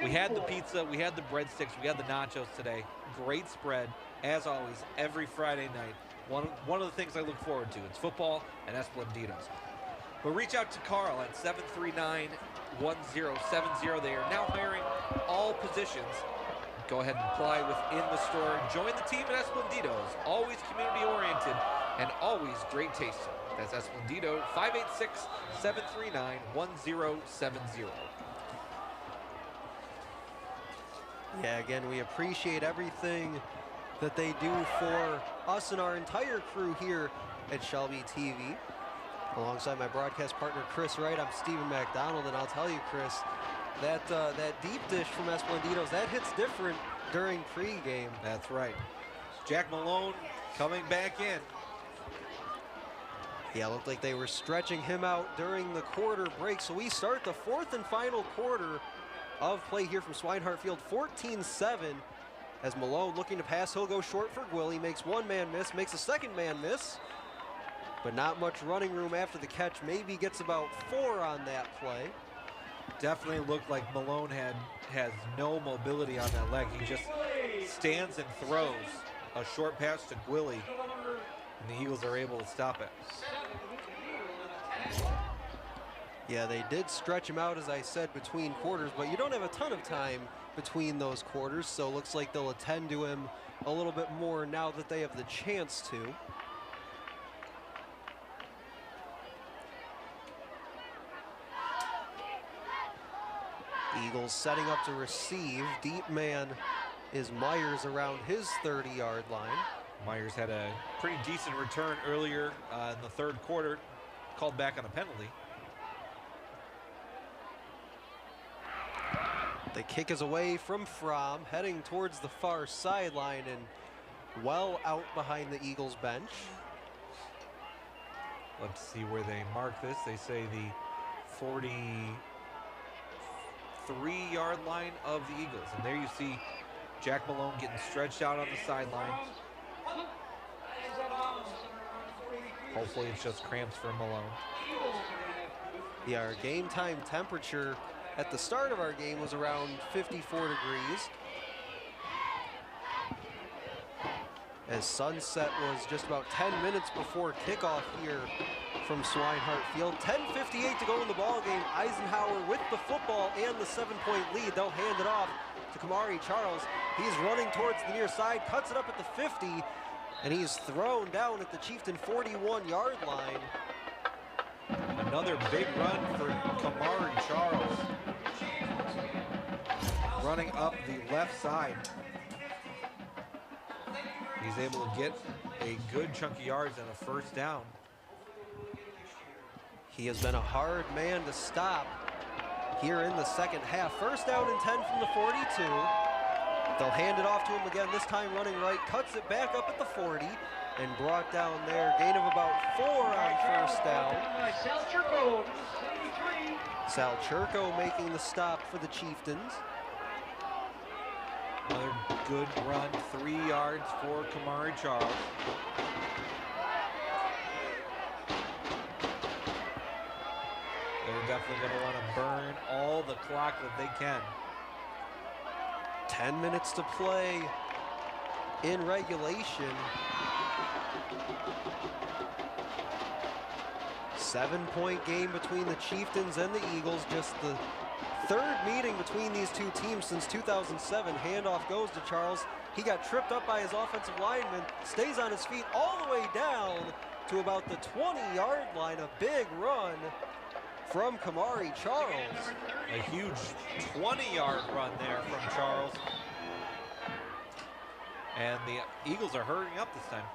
We had the pizza, we had the breadsticks, we had the nachos today. Great spread, as always, every Friday night. One of the things I look forward to, it's football and Esplendidos. But reach out to Carl at 739-1070. They are now hiring all positions. Go ahead and apply within the store. Join the team at Esplendidos. Always community oriented and always great tasting. That's Esplendido, 586-739-1070. Yeah, again, we appreciate everything that they do for us and our entire crew here at Shelby TV. Alongside my broadcast partner, Chris Wright, I'm Stephen McDonald, and I'll tell you, Chris, that deep dish from Esplenditos, that hits different during pregame. That's right. Jack Malone coming back in. Yeah, it looked like they were stretching him out during the quarter break. So we start the fourth and final quarter of play here from Swinehart Field, 14-7. As Malone looking to pass, he'll go short for Gwilly, makes one man miss, makes a second man miss. But not much running room after the catch. Maybe gets about 4 on that play. Definitely looked like Malone has no mobility on that leg. He just stands and throws a short pass to Gwilly, and the Eagles are able to stop it. Yeah, they did stretch him out, as I said, between quarters, but you don't have a ton of time between those quarters, so it looks like they'll attend to him a little bit more now that they have the chance to. Eagles setting up to receive. Deep man is Myers around his 30-yard line. Myers had a pretty decent return earlier in the third quarter, called back on a penalty. The kick is away from Fromm, heading towards the far sideline and well out behind the Eagles bench. Let's see where they mark this. They say the 43-yard line of the Eagles. And there you see Jack Malone getting stretched out on the sideline. Hopefully it's just cramps for Malone. Yeah, our game time temperature at the start of our game was around 54 degrees. As sunset was just about 10 minutes before kickoff here from Swinehart Field. 10:58 to go in the ball game. Eisenhower with the football and the 7-point lead. They'll hand it off to Kamari Charles. He's running towards the near side, cuts it up at the 50, and he's thrown down at the Chieftain 41-yard line. Another big run for Kamari Charles. Running up the left side. He's able to get a good chunk of yards and a first down. He has been a hard man to stop here in the second half. First down and 10 from the 42. They'll hand it off to him again, this time running right, cuts it back up at the 40 and brought down there. Gain of about 4 on first down. Sal Churko making the stop for the Chieftains. Another good run, 3 yards for Kamari Charles. They're definitely going to want to burn all the clock that they can. 10 minutes to play in regulation. 7-point game between the Chieftains and the Eagles. Just the third meeting between these two teams since 2007. Handoff goes to Charles. He got tripped up by his offensive lineman, stays on his feet all the way down to about the 20-yard line. A big run from Kamari Charles. A huge 20-yard run there from Charles. And the Eagles are hurrying up this time.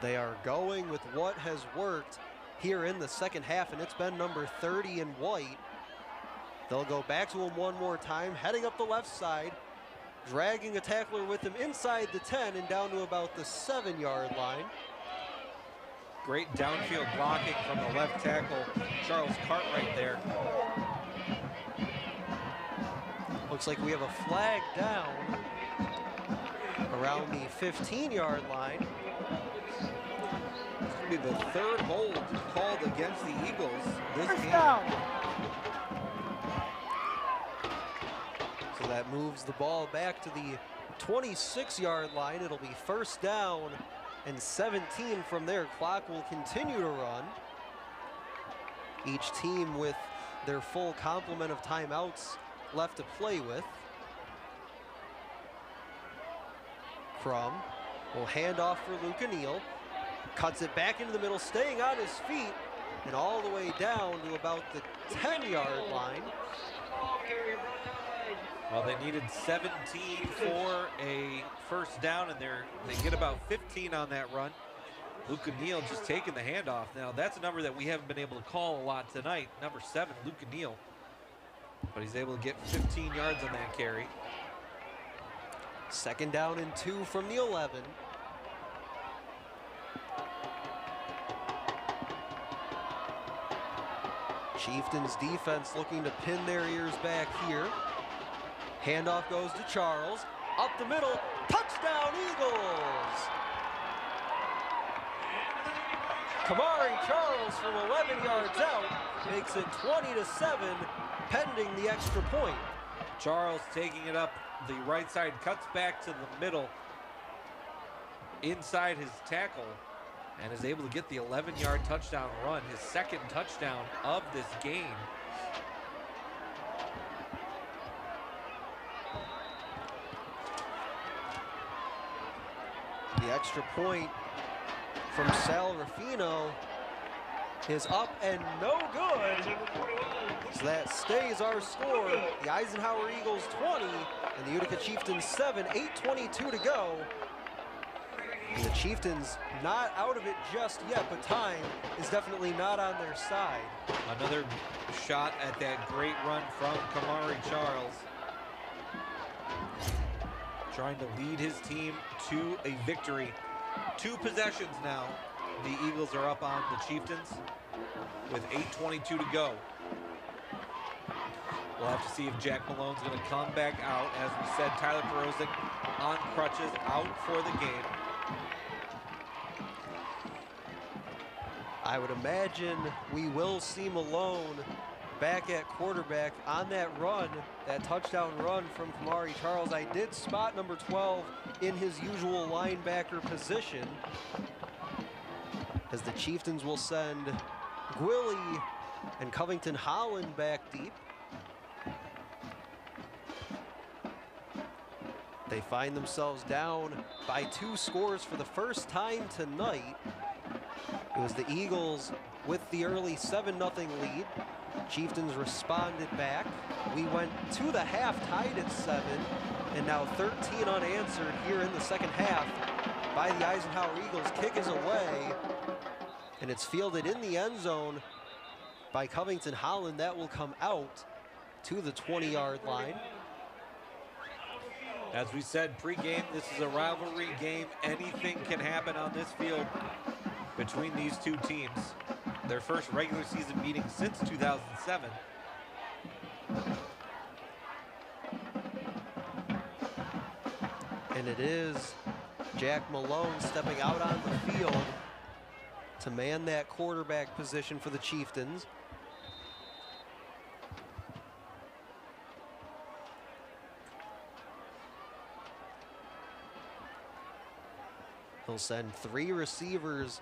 They are going with what has worked here in the second half, and it's been number 30 in white. They'll go back to him one more time, heading up the left side, dragging a tackler with him inside the 10 and down to about the 7-yard line. Great downfield blocking from the left tackle, Charles Cartwright there. Looks like we have a flag down around the 15-yard line. It's going to be the third hold called against the Eagles this game. So that moves the ball back to the 26-yard line. It'll be first down and 17 from there. Clock will continue to run. Each team with their full complement of timeouts left to play with. Crum will hand off for Luke O'Neill. Cuts it back into the middle, staying on his feet, and all the way down to about the 10-yard line. Well, they needed 17 for a first down, and they get about 15 on that run. Luke Neal just taking the handoff. Now, that's a number that we haven't been able to call a lot tonight. Number 7, Luke Neal. But he's able to get 15 yards on that carry. 2nd down and 2 from the 11. Chieftains defense looking to pin their ears back here. Handoff goes to Charles. Up the middle, touchdown Eagles! Kamari Charles from 11 yards out makes it 20-7, pending the extra point. Charles taking it up the right side, cuts back to the middle, inside his tackle, and is able to get the 11-yard touchdown run, his 2nd touchdown of this game. The extra point from Sal Ruffino is up and no good. So that stays our score. The Eisenhower Eagles 20 and the Utica Chieftains 7, 8:22 to go. And the Chieftains not out of it just yet, but time is definitely not on their side. Another shot at that great run from Kamari Charles. Trying to lead his team to a victory. 2 possessions now. The Eagles are up on the Chieftains with 8:22 to go. We'll have to see if Jack Malone's going to come back out. As we said, Tyler Perozic on crutches, out for the game. I would imagine we will see Malone back at quarterback on that run, that touchdown run from Kamari Charles. I did spot number 12 in his usual linebacker position, as the Chieftains will send Gwilly and Covington Holland back deep. They find themselves down by 2 scores for the first time tonight. It was the Eagles with the early 7-0 lead. Chieftains responded back. We went to the half tied at 7, and now 13 unanswered here in the second half by the Eisenhower Eagles. Kick is away, and it's fielded in the end zone by Covington Holland. That will come out to the 20-yard line. As we said pregame, this is a rivalry game. Anything can happen on this field between these two teams. Their first regular season meeting since 2007. And it is Jack Malone stepping out on the field to man that quarterback position for the Chieftains. He'll send 3 receivers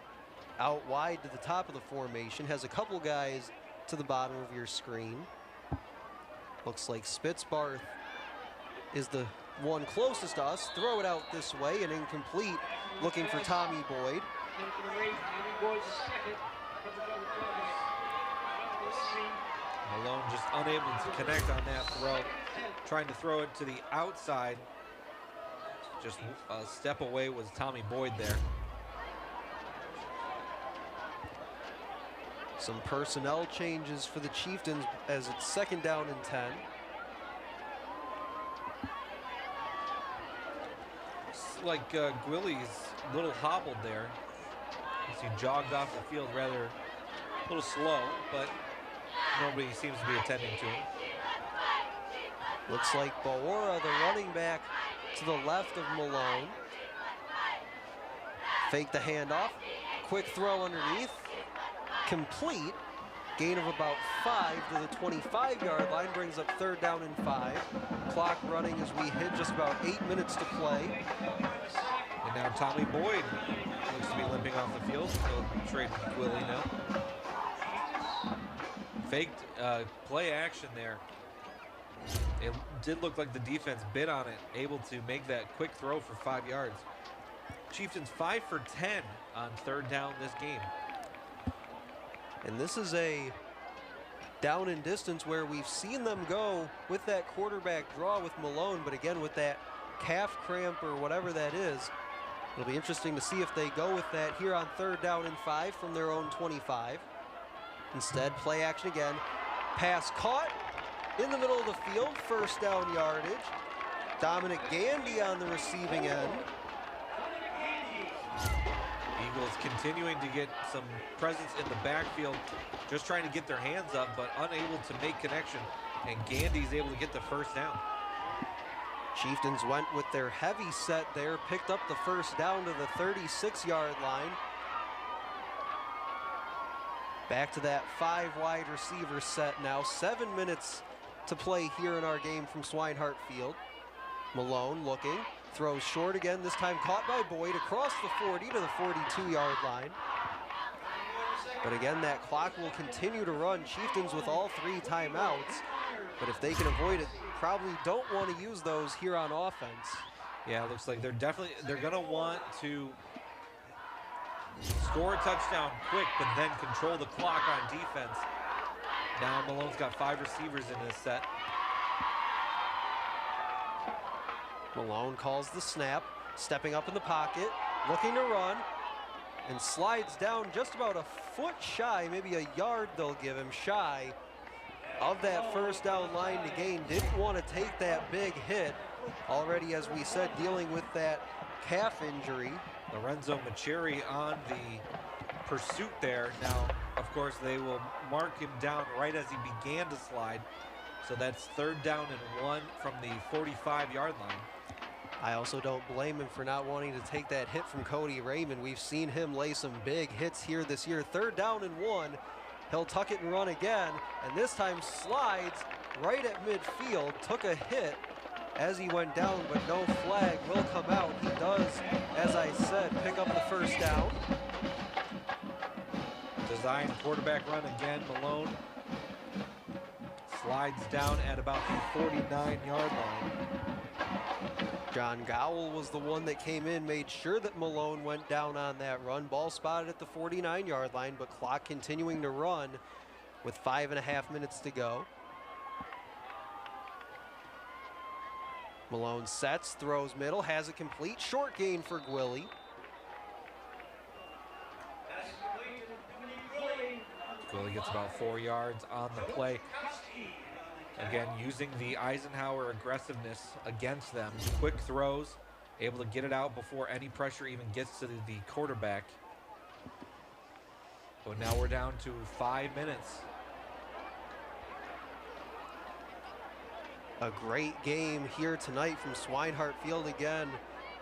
out wide to the top of the formation, has a couple guys to the bottom of your screen. Looks like Spitzbarth is the one closest to us. Throw it out this way and incomplete, looking for Tommy Boyd. Malone just unable to connect on that throw. Trying to throw it to the outside. Just a step away was Tommy Boyd there. Some personnel changes for the Chieftains as it's 2nd down and 10. It's like Gwilly's a little hobbled there. As he jogged off the field rather a little slow, but nobody seems to be attending to him. Looks like Baora, the running back, to the left of Malone. Fake the handoff. Quick throw underneath. Complete. Gain of about 5 to the 25-yard line. Brings up 3rd down and 5. Clock running as we hit just about 8 minutes to play. And now Tommy Boyd looks to be limping off the field. He'll trade with Willie now. Faked play action there. It did look like the defense bit on it, able to make that quick throw for 5 yards. Chieftains 5 for 10 on 3rd down this game. And this is a down and distance where we've seen them go with that quarterback draw with Malone, but again with that calf cramp or whatever that is, It'll be interesting to see if they go with that here on 3rd down and 5 from their own 25. Instead, play action again. Pass caught in the middle of the field, 1st down yardage. Dominic Gandy on the receiving end. Eagles continuing to get some presence in the backfield, just trying to get their hands up, but unable to make connection. And Gandy's able to get the 1st down. Chieftains went with their heavy set there, picked up the 1st down to the 36-yard line. Back to that 5 wide receiver set now. 7 minutes to play here in our game from Swinehart Field. Malone looking, throws short again, this time caught by Boyd across the 40 to the 42-yard line. But again, that clock will continue to run. Chieftains with all 3 timeouts. But if they can avoid it, probably don't want to use those here on offense. Yeah, it looks like they're gonna want to score a touchdown quick, but then control the clock on defense. Now Malone's got 5 receivers in this set. Malone calls the snap, stepping up in the pocket, looking to run, and slides down just about a foot shy, maybe a yard they'll give him shy of that 1st down line to gain. Didn't want to take that big hit. Already, as we said, dealing with that calf injury. Lorenzo Macheri on the pursuit there. Now, of course, they will mark him down right as he began to slide. So that's 3rd down and 1 from the 45-yard line. I also don't blame him for not wanting to take that hit from Cody Raymond. We've seen him lay some big hits here this year. 3rd down and 1. He'll tuck it and run again, and this time slides right at midfield. Took a hit as he went down, but no flag will come out. He does, as I said, pick up the 1st down. Design quarterback run again. Malone slides down at about the 49-yard line. John Gowell was the one that came in, made sure that Malone went down on that run. Ball spotted at the 49-yard line, but clock continuing to run with 5.5 minutes to go. Malone sets, throws middle, has it complete. Short gain for Gwilly. Gwilly gets about 4 yards on the play. Again, using the Eisenhower aggressiveness against them. Quick throws, able to get it out before any pressure even gets to the quarterback. But now we're down to 5 minutes. A great game here tonight from Swinehart Field again.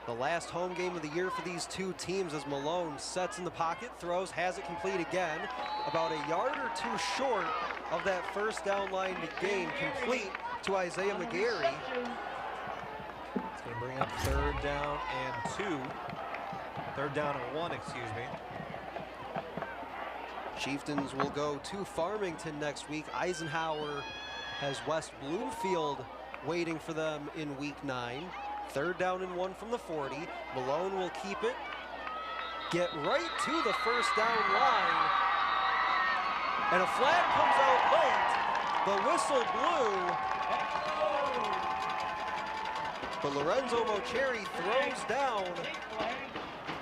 The last home game of the year for these 2 teams as Malone sets in the pocket, throws, has it complete again. About a yard or 2 short of that 1st down line to gain, complete to Isaiah McGarry. It's going to bring up 3rd down and 2. 3rd down and 1, excuse me. Chieftains will go to Farmington next week. Eisenhower has West Bloomfield waiting for them in week 9. 3rd down and 1 from the 40. Malone will keep it. Get right to the 1st down line. And a flag comes out late. The whistle blew. But Lorenzo Macheri throws down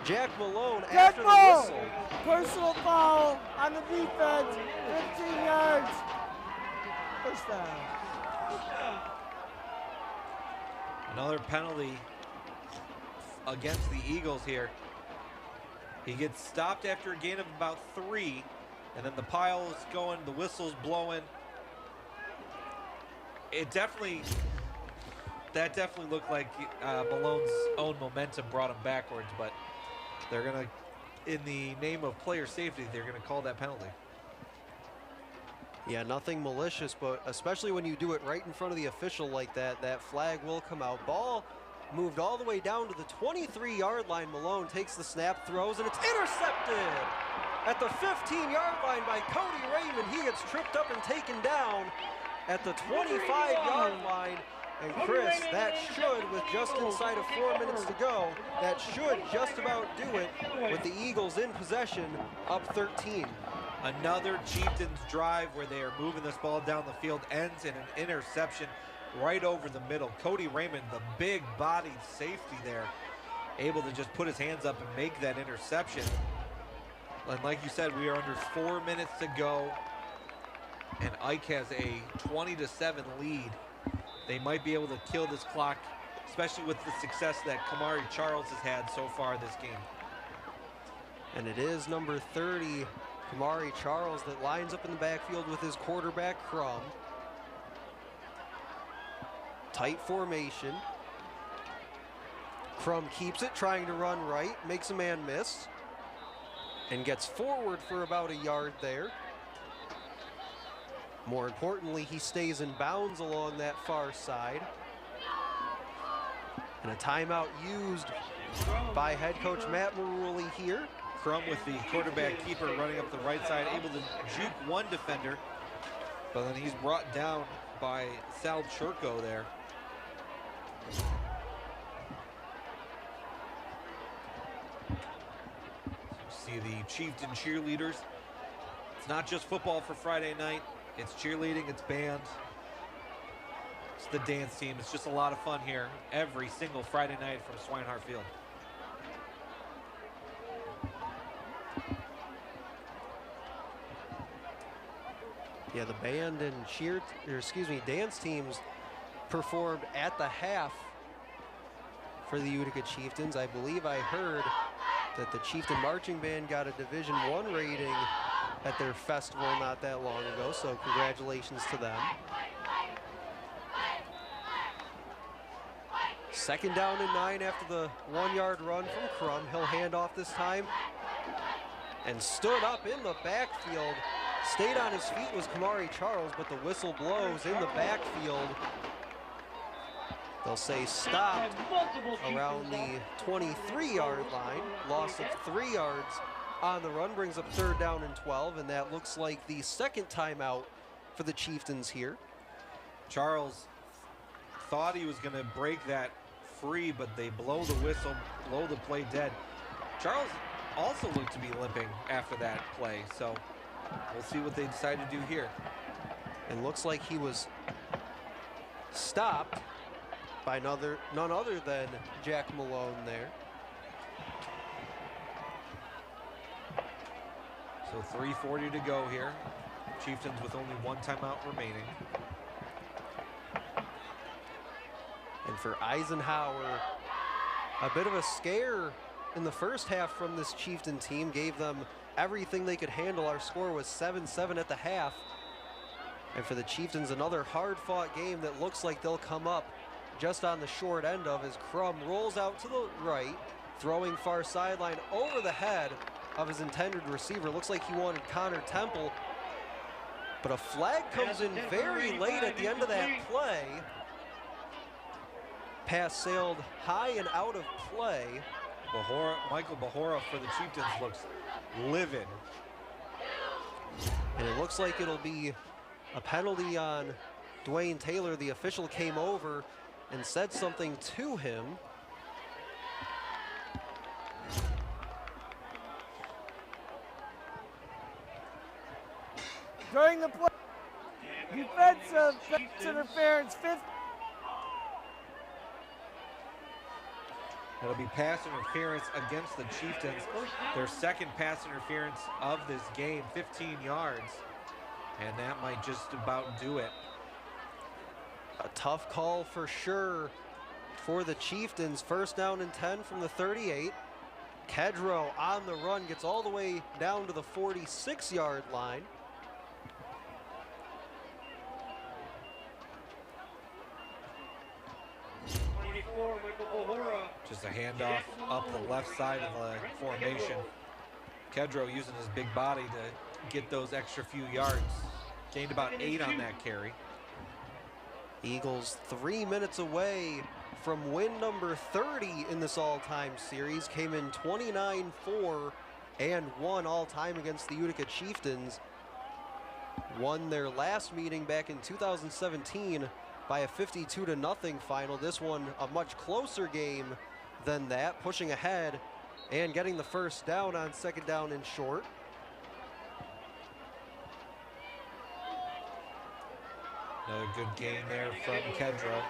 Jack Malone after the whistle. Personal foul on the defense. 15 yards. 1st down. Another penalty against the Eagles here. He gets stopped after a gain of about 3, and then the pile is going, the whistle's blowing. That definitely looked like Malone's own momentum brought him backwards, but they're gonna, in the name of player safety, they're gonna call that penalty. Yeah, nothing malicious, but especially when you do it right in front of the official like that, that flag will come out. Ball moved all the way down to the 23-yard line. Malone takes the snap, throws, and it's intercepted at the 15-yard line by Cody Raymond. He gets tripped up and taken down at the 25-yard line. And Chris, that should, with just inside of 4 minutes to go, that should just about do it with the Eagles in possession, up 13. Another Chieftains drive where they are moving this ball down the field ends in an interception right over the middle. Cody Raymond, the big-bodied safety there, able to just put his hands up and make that interception. And like you said, we are under 4 minutes to go, and Ike has a 20-7 lead. They might be able to kill this clock, especially with the success that Kamari Charles has had so far this game. And it is number 30, Kamari Charles, that lines up in the backfield with his quarterback, Crum. Tight formation. Crum keeps it, trying to run right, makes a man miss, and gets forward for about a yard there. More importantly, he stays in bounds along that far side. And a timeout used by head coach Matt Maruli here. Crum with the quarterback keeper running up the right side, able to juke one defender, but then he's brought down by Sal Churko there. See the Chieftain cheerleaders. It's not just football for Friday night. It's cheerleading, it's band, it's the dance team. It's just a lot of fun here every single Friday night from Swinehart Field. Yeah, the band and dance teams performed at the half for the Utica Chieftains. I believe I heard that the Chieftain Marching Band got a Division I rating at their festival not that long ago, so congratulations to them. Second down and 9 after the 1-yard run from Crum. He'll hand off this time and stood up in the backfield. Stayed on his feet was Kamari Charles, but the whistle blows in the backfield. They'll say stopped around the 23-yard line. Loss of 3 yards on the run brings up 3rd down and 12, and that looks like the second timeout for the Chieftains here. Charles thought he was going to break that free, but they blow the whistle, blow the play dead. Charles also looked to be limping after that play, so we'll see what they decide to do here. And looks like he was stopped by none other than Jack Malone there. So 3:40 to go here. Chieftains with only 1 timeout remaining. And for Eisenhower, a bit of a scare in the first half from this Chieftain team. Gave them everything they could handle. Our score was 7-7 at the half. And for the Chieftains, another hard-fought game that looks like they'll come up just on the short end of as Crum rolls out to the right, throwing far sideline over the head of his intended receiver. Looks like he wanted Connor Temple, but a flag comes in very late at the end of that play. Pass sailed high and out of play. Michael Bahora for the Chieftains looks livid. And it looks like it'll be a penalty on Dwayne Taylor. The official came over and said something to him. During the play, defensive interference, 5th. It'll be pass interference against the Chieftains. Their second pass interference of this game, 15 yards. And that might just about do it. A tough call for sure for the Chieftains. 1st down and 10 from the 38. Kedro on the run, gets all the way down to the 46-yard line. Just a handoff up the left side of the formation. Kedro using his big body to get those extra few yards. Gained about 8 on that carry. Eagles 3 minutes away from win number 30 in this all-time series. Came in 29-4 and won all-time against the Utica Chieftains. Won their last meeting back in 2017 by a 52-0 final. This one a much closer game than that, pushing ahead and getting the 1st down on 2nd down and short. Another good game there from Kedro.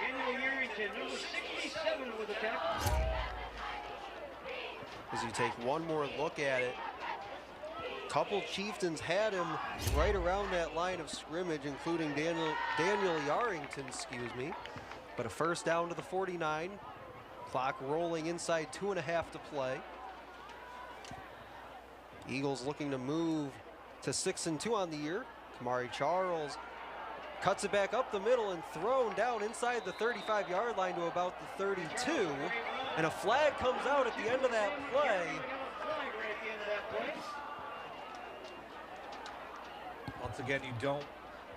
Daniel Yerington, number 66, 57 with the tackle. As you take one more look at it, couple Chieftains had him right around that line of scrimmage, including Daniel Yarrington, excuse me. But a first down to the 49. Clock rolling inside 2.5 to play. Eagles looking to move to 6-2 on the year. Kamari Charles cuts it back up the middle and thrown down inside the 35-yard line to about the 32. And a flag comes out at the end of that play. Once again,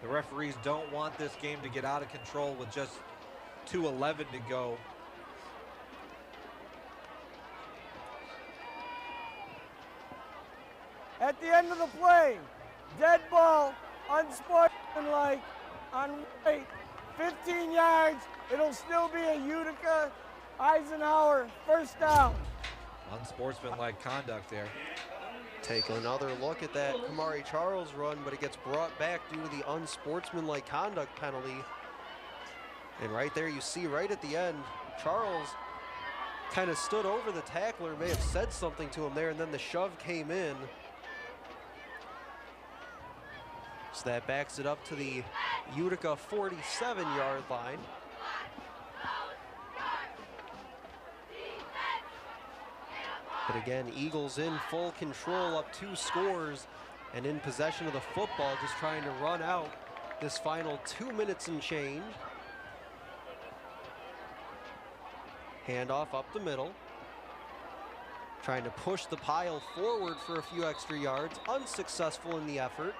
the referees don't want this game to get out of control with just 2:11 to go. At the end of the play, dead ball, unsportsmanlike, on White, 15 yards. It'll still be a Utica Eisenhower first down. Unsportsmanlike conduct there. Take another look at that Kamari Charles run, but it gets brought back due to the unsportsmanlike conduct penalty. And right there you see right at the end, Charles kind of stood over the tackler, may have said something to him there, and then the shove came in. So that backs it up to the Utica 47-yard line. But again, Eagles in full control, up 2 scores, and in possession of the football, just trying to run out this final 2 minutes and change. Handoff up the middle. Trying to push the pile forward for a few extra yards, unsuccessful in the effort.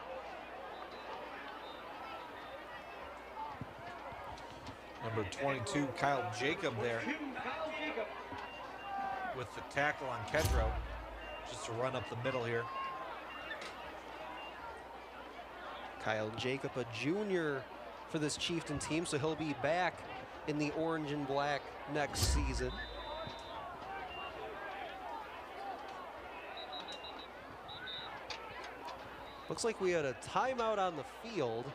Number 22, Kyle Jacob there with the tackle on Kedro, just to run up the middle here. Kyle Jacob, a junior for this Chieftain team, so he'll be back in the orange and black next season. Looks like we had a timeout on the field,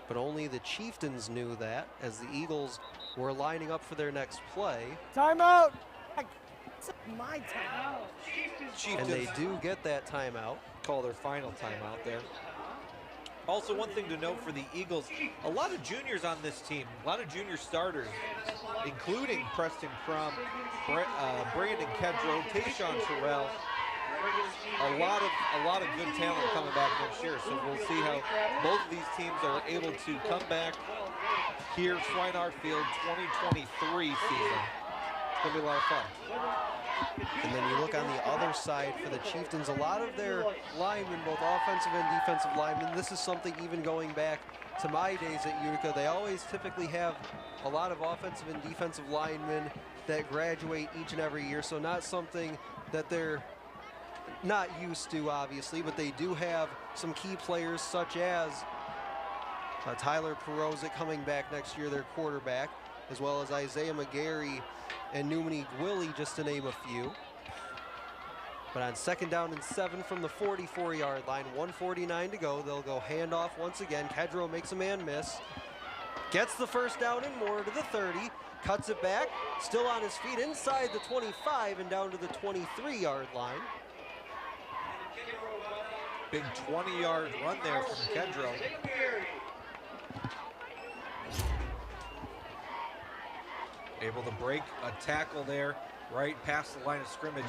but only the Chieftains knew that as the Eagles were lining up for their next play. Timeout! It's my timeout. And they do get that timeout. Call their final timeout there. Also, one thing to note for the Eagles, a lot of juniors on this team, a lot of junior starters, including Preston Crum, Brandon Kedro, Tayshawn Terrell. A lot of good talent coming back next year, so we'll see how both of these teams are able to come back here, Swinehart Field 2023 season. It's gonna be a lot of fun. And then you look on the other side for the Chieftains, a lot of their linemen, both offensive and defensive linemen, this is something even going back to my days at Utica, they always typically have a lot of offensive and defensive linemen that graduate each and every year, so not something that they're not used to, obviously, but they do have some key players such as Tyler Perozic coming back next year, their quarterback, as well as Isaiah McGarry and Numini Gwilly, just to name a few. But on 2nd down and 7 from the 44-yard line, 1:49 to go, they'll go handoff once again. Kedro makes a man miss, gets the first down and more to the 30, cuts it back, still on his feet inside the 25 and down to the 23-yard line. Big 20-yard run there from Kedro. Able to break a tackle there right past the line of scrimmage.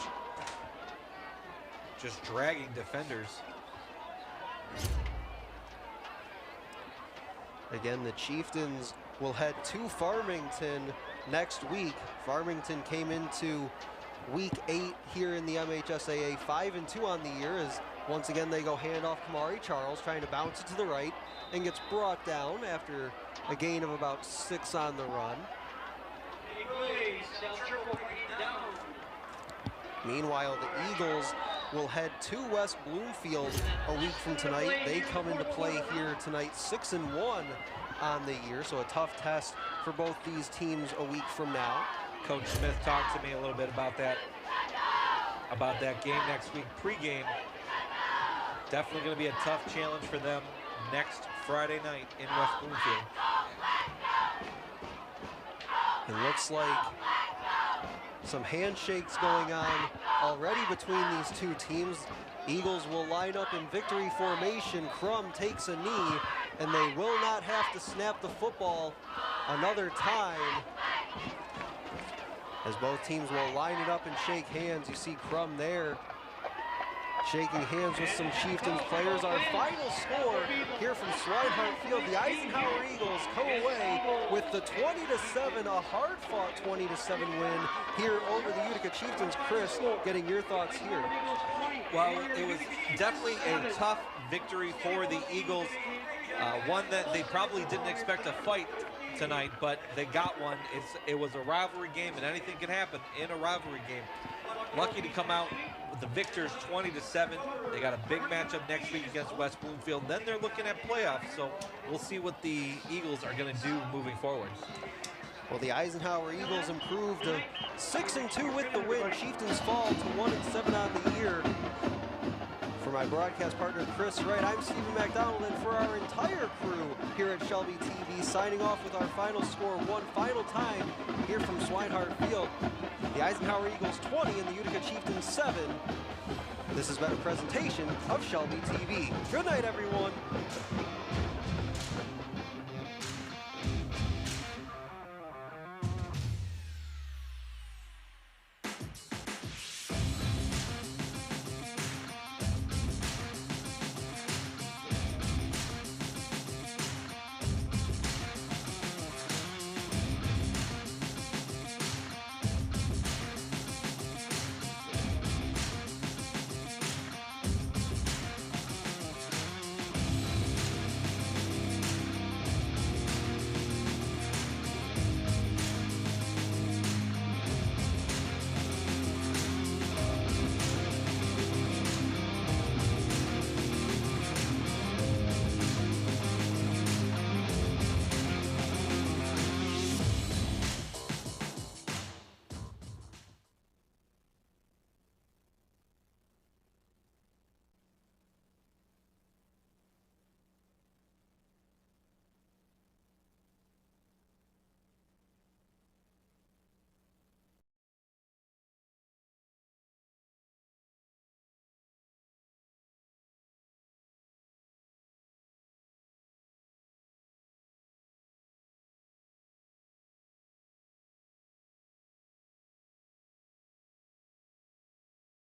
Just dragging defenders. Again, the Chieftains will head to Farmington next week. Farmington came into week 8 here in the MHSAA 5-2 on the year, as once again they go handoff Kamari Charles, trying to bounce it to the right, and gets brought down after a gain of about 6 on the run. Meanwhile, the Eagles will head to West Bloomfield a week from tonight. They come into play here tonight, 6-1 on the year, so a tough test for both these teams a week from now. Coach Smith talked to me a little bit about that game next week, pregame. Definitely going to be a tough challenge for them next Friday night in West Bloomfield. It looks like some handshakes going on already between these two teams. Eagles will line up in victory formation. Crum takes a knee, and they will not have to snap the football another time, as both teams will line it up and shake hands. You see Crum there shaking hands with some Chieftains players. Our final score here from Swinehart Field, the Eisenhower Eagles go away with the 20-7, a hard-fought 20-7 win here over the Utica Chieftains. Chris, getting your thoughts here. Well, it was definitely a tough victory for the Eagles. One that they probably didn't expect to fight tonight, but they got one. It was a rivalry game, and anything can happen in a rivalry game. Lucky to come out with the victors 20-7. They got a big matchup next week against West Bloomfield. Then they're looking at playoffs, so we'll see what the Eagles are going to do moving forward. Well, the Eisenhower Eagles improved to 6-2 with the win. Chieftains fall to 1-7 on the year. For my broadcast partner, Chris Wright, I'm Stephen McDonald, and for our entire crew here at Shelby TV, signing off with our final score one final time here from Swinehart Field. The Eisenhower Eagles 20 and the Utica Chieftains 7. This has been a presentation of Shelby TV. Good night, everyone.